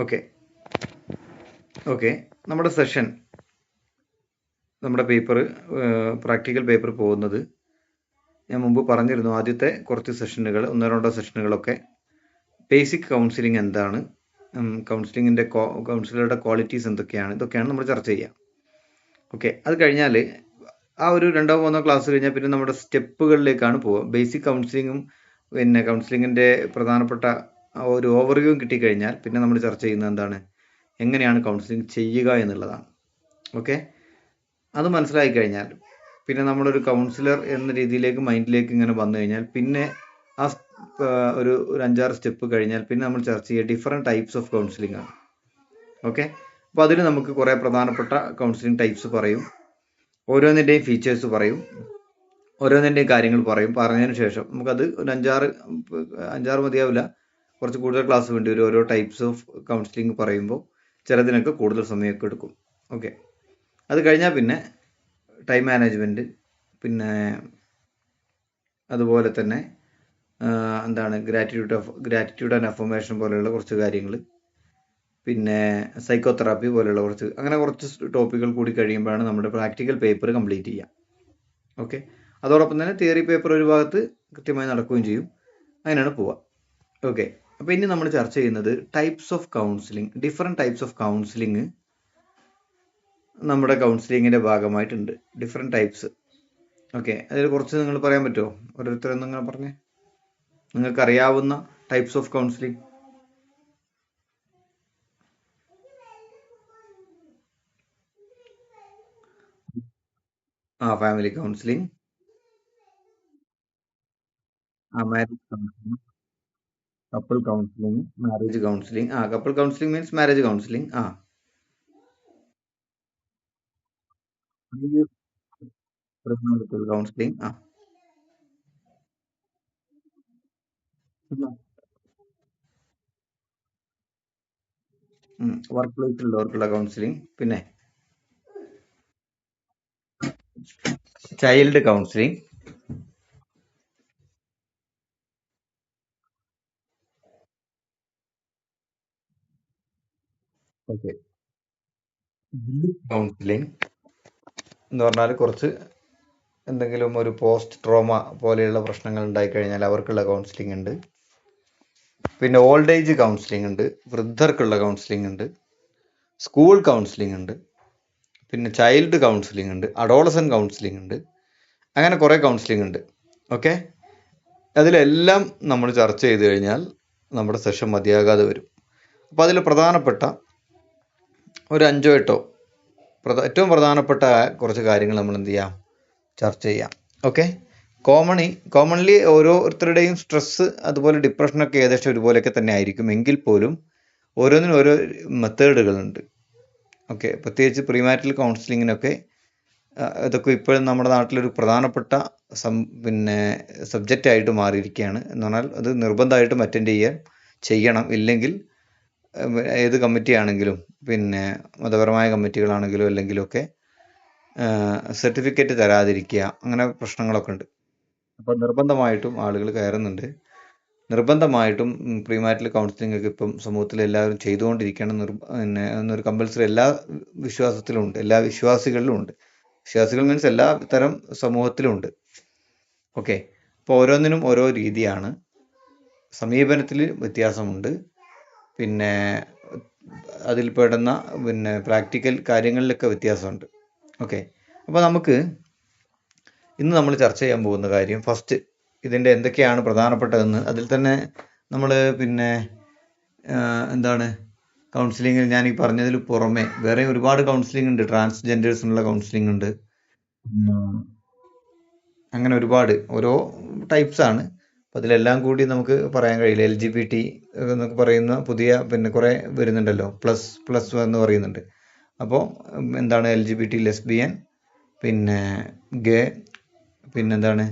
Okay okay നമ്മുടെ session, നമ്മുടെ paper, practical paper പോകുന്നത് ഞാൻ മുമ്പ് പറഞ്ഞിരുന്നു. ആദ്യത്തെ കുറച്ച് സെഷനുകൾ, ഒന്നോ രണ്ടോ സെഷനുകളൊക്കെ ബേസിക് കൗൺസിലിംഗ് എന്താണ്, കൗൺസിലിങ്ങിൻ്റെ കൗൺസിലറുടെ ക്വാളിറ്റീസ് എന്തൊക്കെയാണ്, ഇതൊക്കെയാണ് നമ്മൾ ചർച്ച ചെയ്യുക. ഓക്കെ, അത് കഴിഞ്ഞാൽ ആ ഒരു രണ്ടോ മൂന്നോ ക്ലാസ് കഴിഞ്ഞാൽ പിന്നെ നമ്മുടെ സ്റ്റെപ്പുകളിലേക്കാണ് പോവുക. ബേസിക് കൗൺസിലിങ്ങും പിന്നെ കൗൺസിലിങ്ങിൻ്റെ പ്രധാനപ്പെട്ട ഒരു ഓവർവ്യൂ കിട്ടിക്കഴിഞ്ഞാൽ പിന്നെ നമ്മൾ ചർച്ച ചെയ്യുന്നത് എന്താണ്, എങ്ങനെയാണ് കൗൺസിലിംഗ് ചെയ്യുക എന്നുള്ളതാണ്. ഓക്കെ, അത് മനസ്സിലായി കഴിഞ്ഞാൽ പിന്നെ നമ്മളൊരു കൗൺസിലർ എന്ന രീതിയിലേക്ക് മൈൻഡിലേക്ക് ഇങ്ങനെ വന്നു കഴിഞ്ഞാൽ പിന്നെ ആ ഒരു 5-6 സ്റ്റെപ്പ് കഴിഞ്ഞാൽ പിന്നെ നമ്മൾ ചർച്ച ചെയ്യുക ഡിഫറെൻറ്റ് ടൈപ്സ് ഓഫ് കൗൺസിലിംഗ് ആണ്. ഓക്കെ, അപ്പോൾ അതിൽ നമുക്ക് കുറേ പ്രധാനപ്പെട്ട കൗൺസിലിംഗ് ടൈപ്സ് പറയും, ഓരോന്നിൻ്റെയും ഫീച്ചേഴ്സ് പറയും, ഓരോന്നിൻ്റെയും കാര്യങ്ങൾ പറയും. പറഞ്ഞതിന് ശേഷം നമുക്കത് ഒരു അഞ്ചാറ് മതിയാവില്ല, കുറച്ച് കൂടുതൽ ക്ലാസ് വേണ്ടി വരും. ഓരോ ടൈപ്സ് ഓഫ് കൗൺസിലിംഗ് പറയുമ്പോൾ ചിലതിനൊക്കെ കൂടുതൽ സമയമൊക്കെ എടുക്കും. ഓക്കെ, അത് കഴിഞ്ഞാൽ പിന്നെ ടൈം മാനേജ്മെൻറ്റ്, പിന്നെ അതുപോലെ തന്നെ എന്താണ് ഗ്രാറ്റിറ്റ്യൂഡ് ആൻഡ് അഫർമേഷൻ പോലെയുള്ള കുറച്ച് കാര്യങ്ങൾ, പിന്നെ സൈക്കോതെറാപ്പി പോലെയുള്ള കുറച്ച് ടോപ്പിക്കുകൾ കൂടി കഴിയുമ്പോഴാണ് നമ്മുടെ പ്രാക്ടിക്കൽ പേപ്പർ കംപ്ലീറ്റ് ചെയ്യുക. ഓക്കെ, അതോടൊപ്പം തന്നെ തിയറി പേപ്പർ ഒരു ഭാഗത്ത് കൃത്യമായി നടക്കുകയും ചെയ്യും. അങ്ങനെയാണ് പോവുക. ഓക്കെ, അപ്പോൾ ഇനി നമ്മൾ ചർച്ച ചെയ്യുന്നത് types of counselling. Different types of counselling നമ്മുടെ കൗൺസിലിങ്ങിൻ്റെ ഭാഗമായിട്ടുണ്ട്. Different types. ഓക്കെ, അതിൽ കുറച്ച് നിങ്ങൾ പറയാൻ പറ്റുമോ? ഓരോരുത്തരും നിങ്ങൾ പറഞ്ഞേ, നിങ്ങൾക്കറിയാവുന്ന types of counselling. Family counselling, marriage counselling, couple counselling, marriage counselling. Couple counselling means marriage counselling. Counselling. Work പ്ലേസിലുള്ളവർക്കുള്ള കൗൺസിലിംഗ്. പിന്നെ ചൈൽഡ് കൗൺസിലിംഗ്. ഓക്കെ, കൗൺസിലിംഗ് എന്ന് പറഞ്ഞാൽ കുറച്ച് എന്തെങ്കിലും ഒരു പോസ്റ്റ് ട്രോമ പോലെയുള്ള പ്രശ്നങ്ങൾ ഉണ്ടായിക്കഴിഞ്ഞാൽ അവർക്കുള്ള കൗൺസിലിംഗ് ഉണ്ട്. പിന്നെ ഓൾഡ് ഏജ് കൗൺസിലിംഗ് ഉണ്ട്, വൃദ്ധർക്കുള്ള കൗൺസിലിംഗ് ഉണ്ട്, സ്കൂൾ കൗൺസിലിംഗ് ഉണ്ട്, പിന്നെ ചൈൽഡ് കൗൺസിലിംഗ് ഉണ്ട്, അഡോളസൻ കൗൺസിലിംഗ് ഉണ്ട്. അങ്ങനെ കുറേ കൗൺസിലിംഗ് ഉണ്ട്. ഓക്കെ, അതിലെല്ലാം നമ്മൾ ചർച്ച ചെയ്ത് കഴിഞ്ഞാൽ നമ്മുടെ സെഷൻ മതിയാകാതെ വരും. അപ്പോൾ അതിൽ പ്രധാനപ്പെട്ട ഒരു 5-8 ഏറ്റവും പ്രധാനപ്പെട്ട കുറച്ച് കാര്യങ്ങൾ നമ്മൾ എന്ത് ചെയ്യാം, ചർച്ച ചെയ്യാം. ഓക്കെ, കോമൺലി ഓരോരുത്തരുടെയും സ്ട്രെസ്സ് അതുപോലെ ഡിപ്രഷനൊക്കെ ഏകദേശം ഒരുപോലെയൊക്കെ തന്നെ ആയിരിക്കും. എങ്കിൽ പോലും ഓരോന്നിനും ഓരോ മെത്തേഡുകളുണ്ട്. ഓക്കെ, പ്രത്യേകിച്ച് പ്രീമാരിറ്റൽ കൗൺസിലിങ്ങിനൊക്കെ ഇതൊക്കെ ഇപ്പോഴും നമ്മുടെ നാട്ടിലൊരു പ്രധാനപ്പെട്ട സബ്ജക്റ്റായിട്ട് മാറിയിരിക്കുകയാണ്. എന്ന് പറഞ്ഞാൽ അത് നിർബന്ധമായിട്ടും അറ്റൻഡ് ചെയ്യണം. ഇല്ലെങ്കിൽ ഏത് കമ്മിറ്റി ആണെങ്കിലും, പിന്നെ മതപരമായ കമ്മിറ്റികളാണെങ്കിലും അല്ലെങ്കിലൊക്കെ സർട്ടിഫിക്കറ്റ് തരാതിരിക്കുക, അങ്ങനെ പ്രശ്നങ്ങളൊക്കെ ഉണ്ട്. അപ്പോൾ നിർബന്ധമായിട്ടും ആളുകൾ കയറുന്നുണ്ട്. നിർബന്ധമായിട്ടും പ്രീമാരിറ്റൽ കൗൺസിലിംഗ് ഒക്കെ ഇപ്പം സമൂഹത്തിൽ എല്ലാവരും ചെയ്തുകൊണ്ടിരിക്കണം. പിന്നെ എന്നൊരു കമ്പൽസറി എല്ലാ വിശ്വാസത്തിലും ഉണ്ട്, എല്ലാ വിശ്വാസികളിലും ഉണ്ട്. വിശ്വാസികൾ മീൻസ് എല്ലാ തരം സമൂഹത്തിലും ഉണ്ട്. ഓക്കെ, അപ്പോൾ ഓരോന്നിനും ഓരോ രീതിയാണ്, സമീപനത്തിൽ വ്യത്യാസമുണ്ട്, പിന്നെ അതിൽ പെടുന്ന പിന്നെ പ്രാക്ടിക്കൽ കാര്യങ്ങളിലൊക്കെ വ്യത്യാസമുണ്ട്. ഓക്കെ, അപ്പോൾ നമുക്ക് ഇന്ന് നമ്മൾ ചർച്ച ചെയ്യാൻ പോകുന്ന കാര്യം, ഫസ്റ്റ് ഇതിൻ്റെ എന്തൊക്കെയാണ് പ്രധാനപ്പെട്ടതെന്ന്. അതിൽ തന്നെ നമ്മൾ പിന്നെ എന്താണ് കൗൺസിലിങ്ങിൽ ഞാൻ ഈ പറഞ്ഞതിൽ പുറമെ വേറെ ഒരുപാട് കൗൺസിലിംഗ് ഉണ്ട്. ട്രാൻസ്ജെൻഡേഴ്സിനുള്ള കൗൺസിലിംഗ് ഉണ്ട്. അങ്ങനെ ഒരുപാട് ഓരോ ടൈപ്സാണ്. അപ്പോൾ അതിലെല്ലാം കൂടി നമുക്ക് പറയാൻ കഴിയില്ല. LGBT എന്നൊക്കെ പറയുന്ന പുതിയ പിന്നെ കുറേ വരുന്നുണ്ടല്ലോ, പ്ലസ് എന്ന് പറയുന്നുണ്ട്. അപ്പോൾ എന്താണ് LGBT, ലെസ്ബിയൻ, പിന്നെ ഗേ, പിന്നെന്താണ്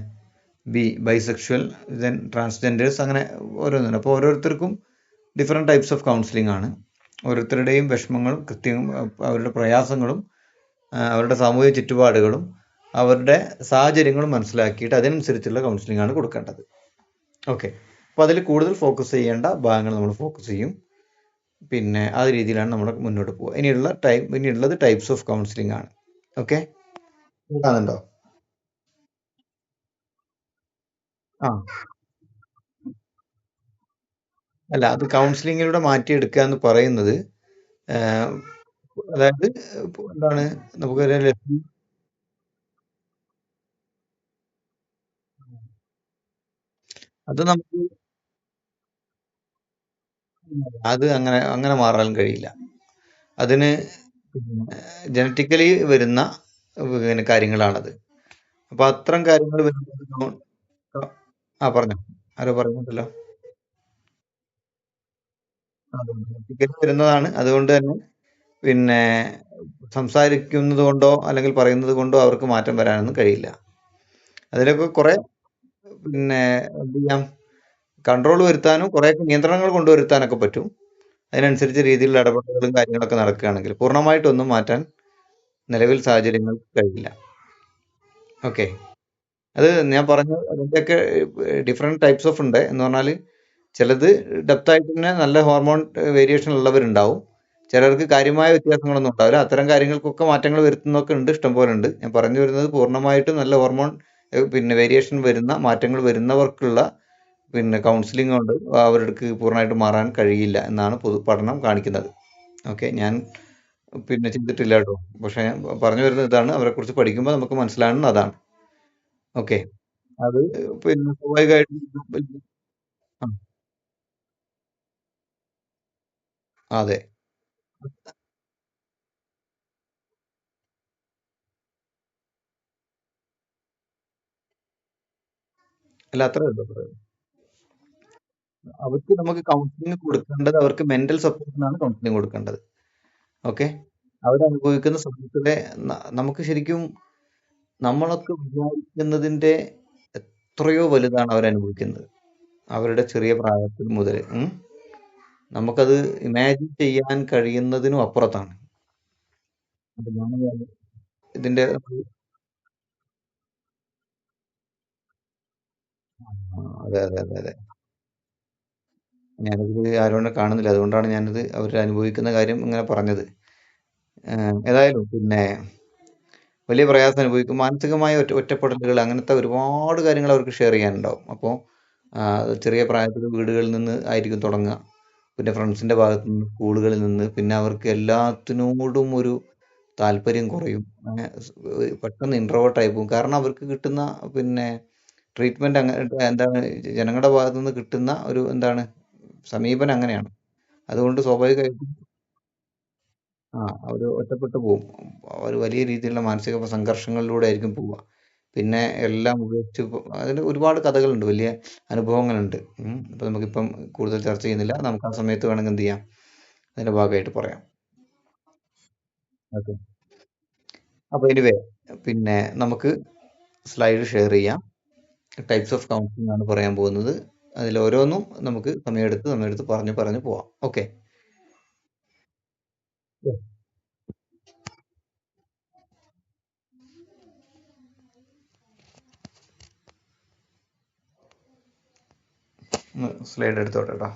ബൈസെക്ഷൽ, ദെൻ ട്രാൻസ്ജെൻഡേഴ്സ്, അങ്ങനെ ഓരോന്നുണ്ട്. അപ്പോൾ ഓരോരുത്തർക്കും ഡിഫറെൻറ്റ് ടൈപ്സ് ഓഫ് കൗൺസിലിംഗ് ആണ്. ഓരോരുത്തരുടെയും വിഷമങ്ങളും അവരുടെ പ്രയാസങ്ങളും അവരുടെ സാമൂഹിക ചുറ്റുപാടുകളും അവരുടെ സാഹചര്യങ്ങളും മനസ്സിലാക്കിയിട്ട് അതിനനുസരിച്ചുള്ള കൗൺസിലിംഗ് ആണ് കൊടുക്കേണ്ടത്. ഓക്കെ, അപ്പോൾ അതിൽ കൂടുതൽ ഫോക്കസ് ചെയ്യേണ്ട ഭാഗങ്ങൾ നമ്മൾ ഫോക്കസ് ചെയ്യും. പിന്നെ ആ രീതിയിലാണ് നമ്മൾ മുന്നോട്ട് പോകുക. ഇനിയുള്ളത് ടൈപ്സ് ഓഫ് കൗൺസിലിംഗ് ആണ്. ഓക്കെ, കേൾക്കാന്നുണ്ടോ? ആ, അല്ല, അത് കൗൺസിലിങ്ങിലൂടെ മാറ്റിയെടുക്കുക എന്ന് പറയുന്നത് ആഹ്, അതായത് ഇപ്പൊ എന്താണ്, നമുക്കൊരു അത് നമുക്ക് അത് അങ്ങനെ അങ്ങനെ മാറാൻ കഴിയില്ല. അതിന് ജനറ്റിക്കലി വരുന്ന പിന്നെ കാര്യങ്ങളാണത്. അപ്പൊ അത്തരം കാര്യങ്ങൾ വരുമ്പോൾ ആ, പറഞ്ഞോ, ആരോ പറയുന്നുണ്ടല്ലോ. ജനറ്റിക്കലി വരുന്നതാണ്. അതുകൊണ്ട് തന്നെ പിന്നെ സംസാരിക്കുന്നത് കൊണ്ടോ അല്ലെങ്കിൽ പറയുന്നത് കൊണ്ടോ അവർക്ക് മാറ്റം വരാനൊന്നും കഴിയില്ല. അതിലൊക്കെ കുറെ പിന്നെ എന്ത് ചെയ്യാം, കൺട്രോൾ വരുത്താനും കുറെ നിയന്ത്രണങ്ങൾ കൊണ്ടുവരുത്താനൊക്കെ പറ്റും. അതിനനുസരിച്ച് രീതിയിലുള്ള ഇടപെടലുകളും കാര്യങ്ങളൊക്കെ നടക്കുകയാണെങ്കിൽ പൂർണ്ണമായിട്ടൊന്നും മാറ്റാൻ നിലവിൽ സാഹചര്യങ്ങൾ കഴിയില്ല. ഓക്കെ, അത് ഞാൻ പറഞ്ഞു, അതിൻ്റെയൊക്കെ ഡിഫറെന്റ് ടൈപ്സ് ഓഫ് ഉണ്ട് എന്ന് പറഞ്ഞാൽ ചിലത് ഡെപ്ത് ആയിട്ട് തന്നെ നല്ല ഹോർമോൺ വേരിയേഷൻ ഉള്ളവരുണ്ടാവും. ചിലർക്ക് കാര്യമായ വ്യത്യാസങ്ങളൊന്നും ഉണ്ടാവില്ല. അത്തരം കാര്യങ്ങൾക്കൊക്കെ മാറ്റങ്ങൾ വരുത്തുന്നൊക്കെ ഉണ്ട്, ഇഷ്ടംപോലെ ഉണ്ട്. ഞാൻ പറഞ്ഞു വരുന്നത് പൂർണ്ണമായിട്ടും നല്ല ഹോർമോൺ പിന്നെ വേരിയേഷൻ വരുന്ന മാറ്റങ്ങൾ വരുന്നവർക്കുള്ള പിന്നെ കൗൺസിലിംഗ് കൊണ്ട് അവർക്ക് പൂർണ്ണമായിട്ട് മാറാൻ കഴിയില്ല എന്നാണ് പൊതു പഠനം കാണിക്കുന്നത്. ഓക്കെ, ഞാൻ പിന്നെ ചെയ്തിട്ടില്ല കേട്ടോ. പക്ഷെ ഞാൻ പറഞ്ഞു വരുന്നത് ഇതാണ്, അവരെ കുറിച്ച് പഠിക്കുമ്പോൾ നമുക്ക് മനസ്സിലാകുന്നത് അതാണ്. ഓക്കെ, അത് പിന്നെ സ്വാഭാവികമായിട്ടും ആ, അതെ, അല്ല, അത്രേ ഉള്ളൂ, അത്രേ ഉള്ളൂ. അവർക്ക് നമുക്ക് കൗൺസിലിംഗ് കൊടുക്കേണ്ടത് അവർക്ക് മെന്റൽ സപ്പോർട്ടിനാണ് കൗൺസിലിംഗ് കൊടുക്കേണ്ടത്. ഓക്കെ, അവരനുഭവിക്കുന്ന സമയത്തിലെ നമുക്ക് ശരിക്കും നമ്മളൊക്കെ വിചാരിക്കുന്നതിന്റെ എത്രയോ വലുതാണ് അവരനുഭവിക്കുന്നത്. അവരുടെ ചെറിയ പ്രായത്തിൽ മുതൽ നമുക്കത് ഇമാജിൻ ചെയ്യാൻ കഴിയുന്നതിനും അപ്പുറത്താണ്. അപ്പൊ ഞാൻ ഇതിന്റെ അതെ, അതെ, അതെ, അതെ. ഞാനിത് ആരോടെ കാണുന്നില്ല, അതുകൊണ്ടാണ് ഞാനിത് അവർ അനുഭവിക്കുന്ന കാര്യം ഇങ്ങനെ പറഞ്ഞത്. ഏതായാലും പിന്നെ വലിയ പ്രയാസം അനുഭവിക്കും. മാനസികമായ ഒറ്റപ്പെടലുകൾ, അങ്ങനത്തെ ഒരുപാട് കാര്യങ്ങൾ അവർക്ക് ഷെയർ ചെയ്യാനുണ്ടാവും. അപ്പോൾ ചെറിയ പ്രായത്തിൽ വീടുകളിൽ നിന്ന് ആയിരിക്കും തുടങ്ങുക. പിന്നെ ഫ്രണ്ട്സിന്റെ ഭാഗത്ത് നിന്ന്, സ്കൂളുകളിൽ നിന്ന്, പിന്നെ അവർക്ക് എല്ലാത്തിനോടും ഒരു താല്പര്യം കുറയും. പെട്ടെന്ന് ഇൻട്രോവേർട്ട് ആയി പോകും. കാരണം അവർക്ക് കിട്ടുന്ന പിന്നെ ട്രീറ്റ്മെന്റ് അങ്ങനെ എന്താണ്, ജനങ്ങളുടെ ഭാഗത്തു നിന്ന് കിട്ടുന്ന ഒരു എന്താണ് സമീപനം അങ്ങനെയാണ്. അതുകൊണ്ട് സ്വാഭാവികമായിട്ടും അവർ ഒറ്റപ്പെട്ടു പോകും. അവർ വലിയ രീതിയിലുള്ള മാനസിക സംഘർഷങ്ങളിലൂടെ ആയിരിക്കും പോവുക. പിന്നെ എല്ലാം ഉപേക്ഷിച്ച് അതിന് ഒരുപാട് കഥകളുണ്ട്, വലിയ അനുഭവങ്ങളുണ്ട്. അപ്പൊ നമുക്കിപ്പം കൂടുതൽ ചർച്ച ചെയ്യുന്നില്ല. നമുക്ക് ആ സമയത്ത് വേണമെങ്കിൽ എന്ത് ചെയ്യാം, അതിന്റെ ഭാഗമായിട്ട് പറയാം. ഓക്കെ, അപ്പൊ എനിവേ പിന്നെ നമുക്ക് സ്ലൈഡ് ഷെയർ ചെയ്യാം. ടൈപ്സ് ഓഫ് കൗൺസിലിംഗ് ആണ് പറയാൻ പോകുന്നത്. അതിൽ ഓരോന്നും നമുക്ക് സമയമെടുത്ത് പറഞ്ഞു പറഞ്ഞു പോവാം. ഓക്കെ, സ്ലൈഡ് എടുത്തോട്ടെ കേട്ടോ.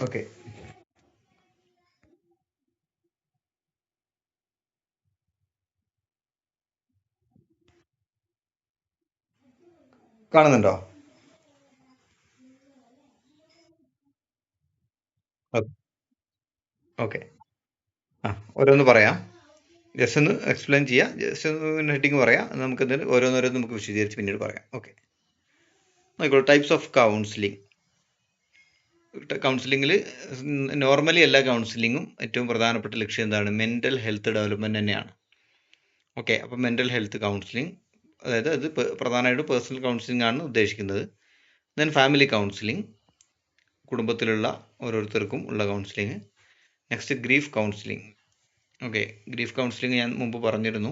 ഓക്കെ, കാണുന്നുണ്ടോ? ഓക്കെ, ആ, ഓരോന്ന് പറയാം. ജസ്റ്റ് ഒന്ന് എക്സ്പ്ലെയിൻ ചെയ്യാം. ജസ്റ്റ് ഒന്ന് ഹെഡിങ് പറയാം. നമുക്കിതിൽ ഓരോന്നോരോന്ന് നമുക്ക് വിശദീകരിച്ച് പിന്നീട് പറയാം. ഓക്കെ, നോക്കിക്കോളൂ. Types of counselling. കൗൺസിലിങ്ങിൽ നോർമലി എല്ലാ കൗൺസിലിങ്ങും ഏറ്റവും പ്രധാനപ്പെട്ട ലക്ഷ്യം എന്താണ്? മെന്റൽ ഹെൽത്ത് ഡെവലപ്മെന്റ് തന്നെയാണ്. ഓക്കെ, അപ്പം മെന്റൽ ഹെൽത്ത് കൗൺസിലിംഗ് അതായത് അത് പ്രധാനമായിട്ടും പേഴ്സണൽ കൗൺസിലിംഗ് ആണ് ഉദ്ദേശിക്കുന്നത്. ദെൻ ഫാമിലി കൗൺസിലിംഗ്, കുടുംബത്തിലുള്ള ഓരോരുത്തർക്കും ഉള്ള counselling. Next grief counselling. Okay, grief counselling ഞാൻ മുമ്പ് പറഞ്ഞിരുന്നു.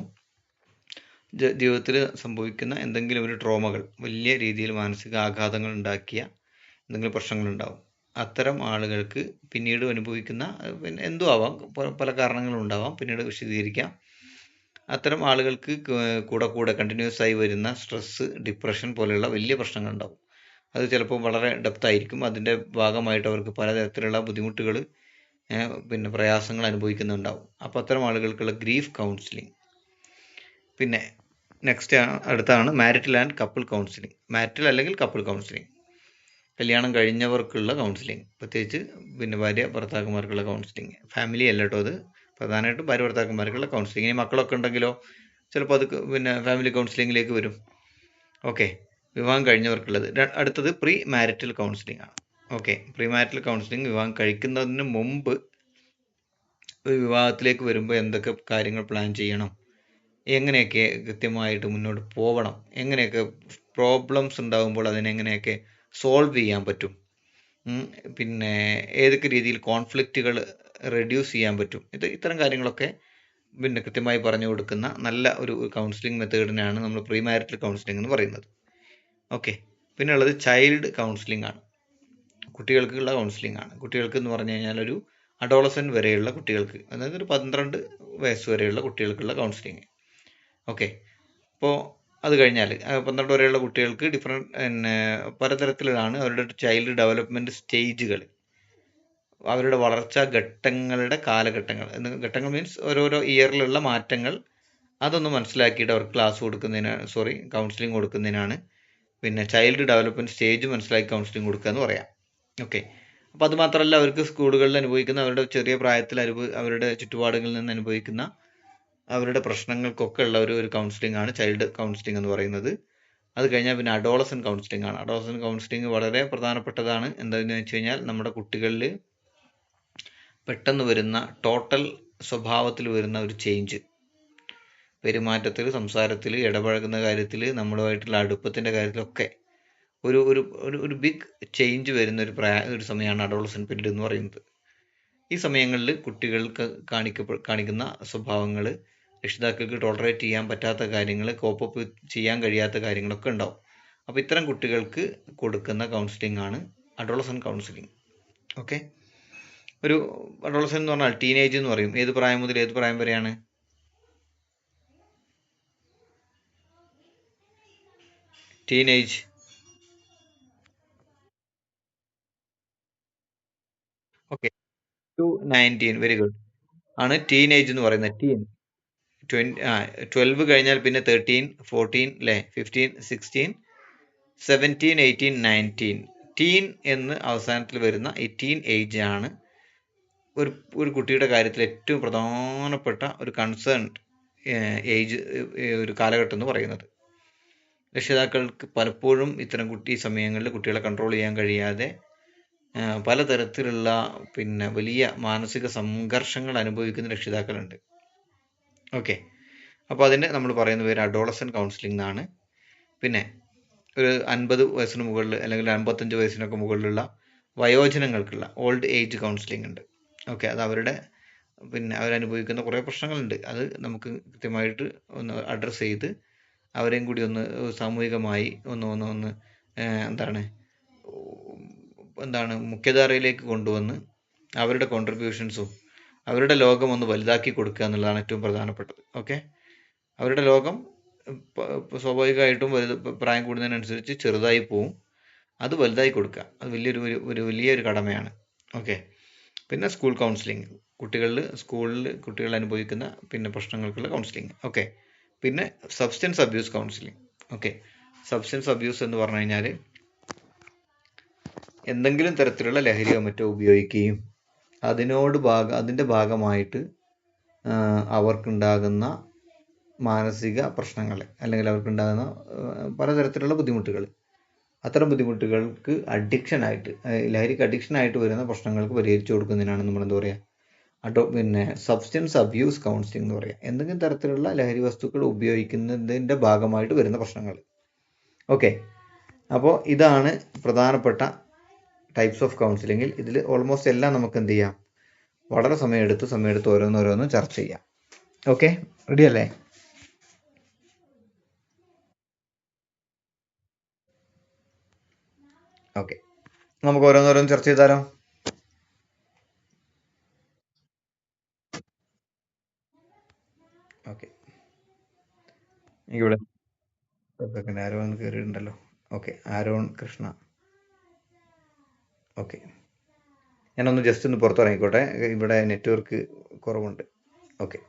ജീവിതത്തിൽ സംഭവിക്കുന്ന എന്തെങ്കിലും ഒരു ട്രോമകൾ, വലിയ രീതിയിൽ മാനസിക ആഘാതങ്ങൾ ഉണ്ടാക്കിയ എന്തെങ്കിലും പ്രശ്നങ്ങളുണ്ടാവും. അത്തരം ആളുകൾക്ക് പിന്നീട് അനുഭവിക്കുന്ന പിന്നെ എന്തോ ആവാം, പല കാരണങ്ങളും ഉണ്ടാവാം, പിന്നീട് വിശദീകരിക്കാം. അത്തരം ആളുകൾക്ക് കൂടെ കണ്ടിന്യൂസ് ആയി വരുന്ന സ്ട്രെസ്, ഡിപ്രഷൻ പോലെയുള്ള വലിയ പ്രശ്നങ്ങളുണ്ടാവും. അത് ചിലപ്പോൾ വളരെ ഡെപ്ത് ആയിരിക്കും. അതിൻ്റെ ഭാഗമായിട്ട് അവർക്ക് പലതരത്തിലുള്ള ബുദ്ധിമുട്ടുകൾ, പിന്നെ പ്രയാസങ്ങൾ അനുഭവിക്കുന്നുണ്ടാവും. അപ്പോൾ അത്തരം ആളുകൾക്കുള്ള ഗ്രീഫ് കൗൺസിലിംഗ്. പിന്നെ നെക്സ്റ്റ് അടുത്താണ് marital and couple counselling. Marital അല്ലെങ്കിൽ കപ്പിൾ കൗൺസിലിംഗ്, കല്യാണം കഴിഞ്ഞവർക്കുള്ള കൗൺസിലിംഗ്, പ്രത്യേകിച്ച് പിന്നെ ഭാര്യ ഭർത്താക്കന്മാർക്കുള്ള കൗൺസിലിംഗ്. ഫാമിലി അല്ല കേട്ടോ, അത് പ്രധാനമായിട്ടും ഭാര്യ ഭർത്താക്കന്മാർക്കുള്ള കൗൺസിലിംഗ്. ഇനി മക്കളൊക്കെ ഉണ്ടെങ്കിലോ ചിലപ്പോൾ അത് പിന്നെ ഫാമിലി കൗൺസിലിംഗിലേക്ക് വരും. ഓക്കെ, വിവാഹം കഴിഞ്ഞവർക്കുള്ളത്. അടുത്തത് പ്രീ മാരിറ്റൽ കൗൺസിലിംഗ് ആണ്. ഓക്കെ, പ്രീ മാരിറ്റൽ കൗൺസിലിംഗ് വിവാഹം കഴിക്കുന്നതിന് മുമ്പ് ഒരു വിവാഹത്തിലേക്ക് വരുമ്പോൾ എന്തൊക്കെ കാര്യങ്ങൾ പ്ലാൻ ചെയ്യണം, എങ്ങനെയൊക്കെ കൃത്യമായിട്ട് മുന്നോട്ട് പോകണം, എങ്ങനെയൊക്കെ പ്രോബ്ലംസ് ഉണ്ടാകുമ്പോൾ അതിനെങ്ങനെയൊക്കെ സോൾവ് ചെയ്യാൻ പറ്റും, പിന്നെ ഏതൊക്കെ രീതിയിൽ കോൺഫ്ലിക്റ്റുകൾ റെഡ്യൂസ് ചെയ്യാൻ പറ്റും, ഇത്തരം കാര്യങ്ങളൊക്കെ പിന്നെ കൃത്യമായി പറഞ്ഞു കൊടുക്കുന്ന നല്ല ഒരു കൗൺസിലിംഗ് മെത്തേഡിനാണ് നമ്മൾ പ്രീ മാരിറ്റൽ കൗൺസിലിംഗ് എന്ന് പറയുന്നത്. ഓക്കെ, പിന്നെ ഉള്ളത് ചൈൽഡ് കൗൺസിലിംഗ് ആണ്, കുട്ടികൾക്കുള്ള കൗൺസിലിംഗ് ആണ്. കുട്ടികൾക്ക് എന്ന് പറഞ്ഞു കഴിഞ്ഞാൽ ഒരു അഡോളസെൻ്റ് വരെയുള്ള കുട്ടികൾക്ക്, അതായത് ഒരു 12 വയസ്സ് വരെയുള്ള കുട്ടികൾക്കുള്ള കൗൺസിലിംഗ്. ഓക്കെ, അപ്പോൾ അത് കഴിഞ്ഞാൽ 12 വരെയുള്ള കുട്ടികൾക്ക് പിന്നെ പലതരത്തിലാണ് അവരുടെ ചൈൽഡ് ഡെവലപ്മെൻറ്റ് സ്റ്റേജുകൾ, അവരുടെ വളർച്ചാ ഘട്ടങ്ങളുടെ കാലഘട്ടങ്ങൾ. ഘട്ടങ്ങൾ മീൻസ് ഓരോരോ ഇയറിലുള്ള മാറ്റങ്ങൾ. അതൊന്ന് മനസ്സിലാക്കിയിട്ട് അവർക്ക് ക്ലാസ് കൊടുക്കുന്നതിനാണ്, കൗൺസിലിംഗ് കൊടുക്കുന്നതിനാണ് പിന്നെ ചൈൽഡ് ഡെവലപ്മെൻറ്റ് സ്റ്റേജ് മനസ്സിലാക്കി കൗൺസിലിംഗ് കൊടുക്കുക എന്ന് പറയാം. ഓക്കെ, അപ്പോൾ അതുമാത്രമല്ല, അവർക്ക് സ്കൂളുകളിൽ അനുഭവിക്കുന്ന അവരുടെ ചെറിയ പ്രായത്തിൽ അവരുടെ ചുറ്റുപാടുകളിൽ നിന്ന് അനുഭവിക്കുന്ന അവരുടെ പ്രശ്നങ്ങൾക്കൊക്കെ ഉള്ള ഒരു കൗൺസിലിംഗ് ആണ് ചൈൽഡ് കൗൺസിലിംഗ് എന്ന് പറയുന്നത്. അത് കഴിഞ്ഞാൽ പിന്നെ അഡോളസൻ കൗൺസിലിംഗ് ആണ്. അഡോളസൻ കൗൺസിലിംഗ് വളരെ പ്രധാനപ്പെട്ടതാണ്. എന്താണെന്ന് വെച്ച് കഴിഞ്ഞാൽ നമ്മുടെ കുട്ടികളിൽ പെട്ടെന്ന് വരുന്ന ടോട്ടൽ സ്വഭാവത്തിൽ വരുന്ന ഒരു ചേഞ്ച്, പെരുമാറ്റത്തിൽ, സംസാരത്തിൽ, ഇടപഴകുന്ന കാര്യത്തിൽ, നമ്മളുമായിട്ടുള്ള അടുപ്പത്തിൻ്റെ കാര്യത്തിലൊക്കെ ഒരു ഒരു ഒരു ബിഗ് ചേഞ്ച് വരുന്ന ഒരു സമയമാണ് അഡോളസെൻ്റ് പീരീഡ് എന്ന് പറയുന്നത്. ഈ സമയങ്ങളിൽ കുട്ടികൾക്ക് കാണിക്കുന്ന സ്വഭാവങ്ങൾ, രക്ഷിതാക്കൾക്ക് ടോളറേറ്റ് ചെയ്യാൻ പറ്റാത്ത കാര്യങ്ങൾ, കോപ്പപ്പ് ചെയ്യാൻ കഴിയാത്ത കാര്യങ്ങളൊക്കെ ഉണ്ടാവും. അപ്പോൾ ഇത്തരം കുട്ടികൾക്ക് കൊടുക്കുന്ന കൗൺസിലിംഗ് ആണ് അഡോളസെൻ്റ് കൗൺസിലിംഗ്. ഓക്കെ, ഒരു അഡോളസെൻ്റ് എന്ന് പറഞ്ഞാൽ ടീനേജ് എന്ന് പറയും. ഏത് പ്രായം മുതൽ ഏത് പ്രായം വരെയാണ്? Teenage okay, to 19, very good, ആണ് ടീനേജ് എന്ന് പറയുന്നത്. 12 കഴിഞ്ഞാൽ പിന്നെ 13, 14 അല്ലേ, 15, 16, 17, 18, 19. ടീൻ എന്ന് അവസാനത്തിൽ വരുന്ന ഈ ടീൻ ഏജ് ആണ് ഒരു കുട്ടിയുടെ കാര്യത്തിൽ ഏറ്റവും പ്രധാനപ്പെട്ട ഒരു കൺസേൺഡ് ഏജ്, ഒരു കാലഘട്ടം എന്ന് പറയുന്നത്. രക്ഷിതാക്കൾക്ക് പലപ്പോഴും ഇത്തരം സമയങ്ങളിൽ കുട്ടികളെ കൺട്രോൾ ചെയ്യാൻ കഴിയാതെ പലതരത്തിലുള്ള പിന്നെ വലിയ മാനസിക സംഘർഷങ്ങൾ അനുഭവിക്കുന്ന രക്ഷിതാക്കളുണ്ട്. ഓക്കെ, അപ്പോൾ അതിന് നമ്മൾ പറയുന്ന പേര് അഡോളസെൻ്റ് കൗൺസിലിംഗ് എന്നാണ്. പിന്നെ ഒരു 50 വയസ്സിന് മുകളിൽ അല്ലെങ്കിൽ 55 വയസ്സിനൊക്കെ മുകളിലുള്ള വയോജനങ്ങൾക്കുള്ള ഓൾഡ് ഏജ് കൗൺസിലിംഗ് ഉണ്ട്. ഓക്കെ, അത് അവരനുഭവിക്കുന്ന കുറേ പ്രശ്നങ്ങളുണ്ട്. അത് നമുക്ക് കൃത്യമായിട്ട് ഒന്ന് അഡ്രസ്സ് ചെയ്ത് അവരെയും കൂടി ഒന്ന് സാമൂഹികമായി ഒന്ന് എന്താണ് മുഖ്യധാരയിലേക്ക് കൊണ്ടുവന്ന് അവരുടെ കോൺട്രിബ്യൂഷൻസും അവരുടെ ലോകം ഒന്ന് വലുതാക്കി കൊടുക്കുക എന്നുള്ളതാണ് ഏറ്റവും പ്രധാനപ്പെട്ടത്. ഓക്കെ, അവരുടെ ലോകം സ്വാഭാവികമായിട്ടും പ്രായം കൂടുന്നതിനനുസരിച്ച് ചെറുതായി പോവും. അത് വലുതായി കൊടുക്കുക, അത് വലിയൊരു കടമയാണ്. ഓക്കെ, പിന്നെ സ്കൂൾ കൗൺസിലിംഗ്, സ്കൂളിൽ കുട്ടികൾ അനുഭവിക്കുന്ന പിന്നെ പ്രശ്നങ്ങൾക്കുള്ള കൗൺസിലിംഗ്. ഓക്കെ, പിന്നെ substance abuse counselling. Okay, substance abuse എന്ന് പറഞ്ഞു കഴിഞ്ഞാൽ എന്തെങ്കിലും തരത്തിലുള്ള ലഹരിയോ മറ്റോ ഉപയോഗിക്കുകയും അതിൻ്റെ ഭാഗമായിട്ട് അവർക്കുണ്ടാകുന്ന മാനസിക പ്രശ്നങ്ങൾ അല്ലെങ്കിൽ അവർക്കുണ്ടാകുന്ന പലതരത്തിലുള്ള ബുദ്ധിമുട്ടുകൾ, അത്തരം ബുദ്ധിമുട്ടുകൾക്ക് ലഹരിക്ക് അഡിക്ഷനായിട്ട് വരുന്ന പ്രശ്നങ്ങൾക്ക് പരിഹരിച്ചു കൊടുക്കുന്നതിനാണ് നമ്മൾ എന്താ പറയുക, പിന്നെ സബ്സ്റ്റൻസ് അബ്യൂസ് കൗൺസിലിംഗ് എന്ന് പറയാം. എന്തെങ്കിലും തരത്തിലുള്ള ലഹരി വസ്തുക്കൾ ഉപയോഗിക്കുന്നതിൻ്റെ ഭാഗമായിട്ട് വരുന്ന പ്രശ്നങ്ങൾ. ഓക്കെ, അപ്പോൾ ഇതാണ് പ്രധാനപ്പെട്ട ടൈപ്സ് ഓഫ് കൗൺസിലിങ്ങിൽ. ഇതിൽ ഓൾമോസ്റ്റ് എല്ലാം നമുക്ക് എന്ത് ചെയ്യാം, വളരെ സമയമെടുത്ത് ഓരോന്നോരോന്ന് ചർച്ച ചെയ്യാം. ഓക്കെ, റെഡി അല്ലേ? ഓക്കെ, നമുക്ക് ഓരോന്നോരോന്ന് ചർച്ച ചെയ്താലോ? ഓക്കെ, ഇവിടെ ആരോൺ കയറിയിട്ടുണ്ടല്ലോ. Okay, Aaron Krishna. ഓക്കെ, ഞാനൊന്ന് ജസ്റ്റ് ഒന്ന് പുറത്തിറങ്ങിക്കോട്ടെ, ഇവിടെ നെറ്റ്വർക്ക് കുറവുണ്ട്. ഓക്കെ,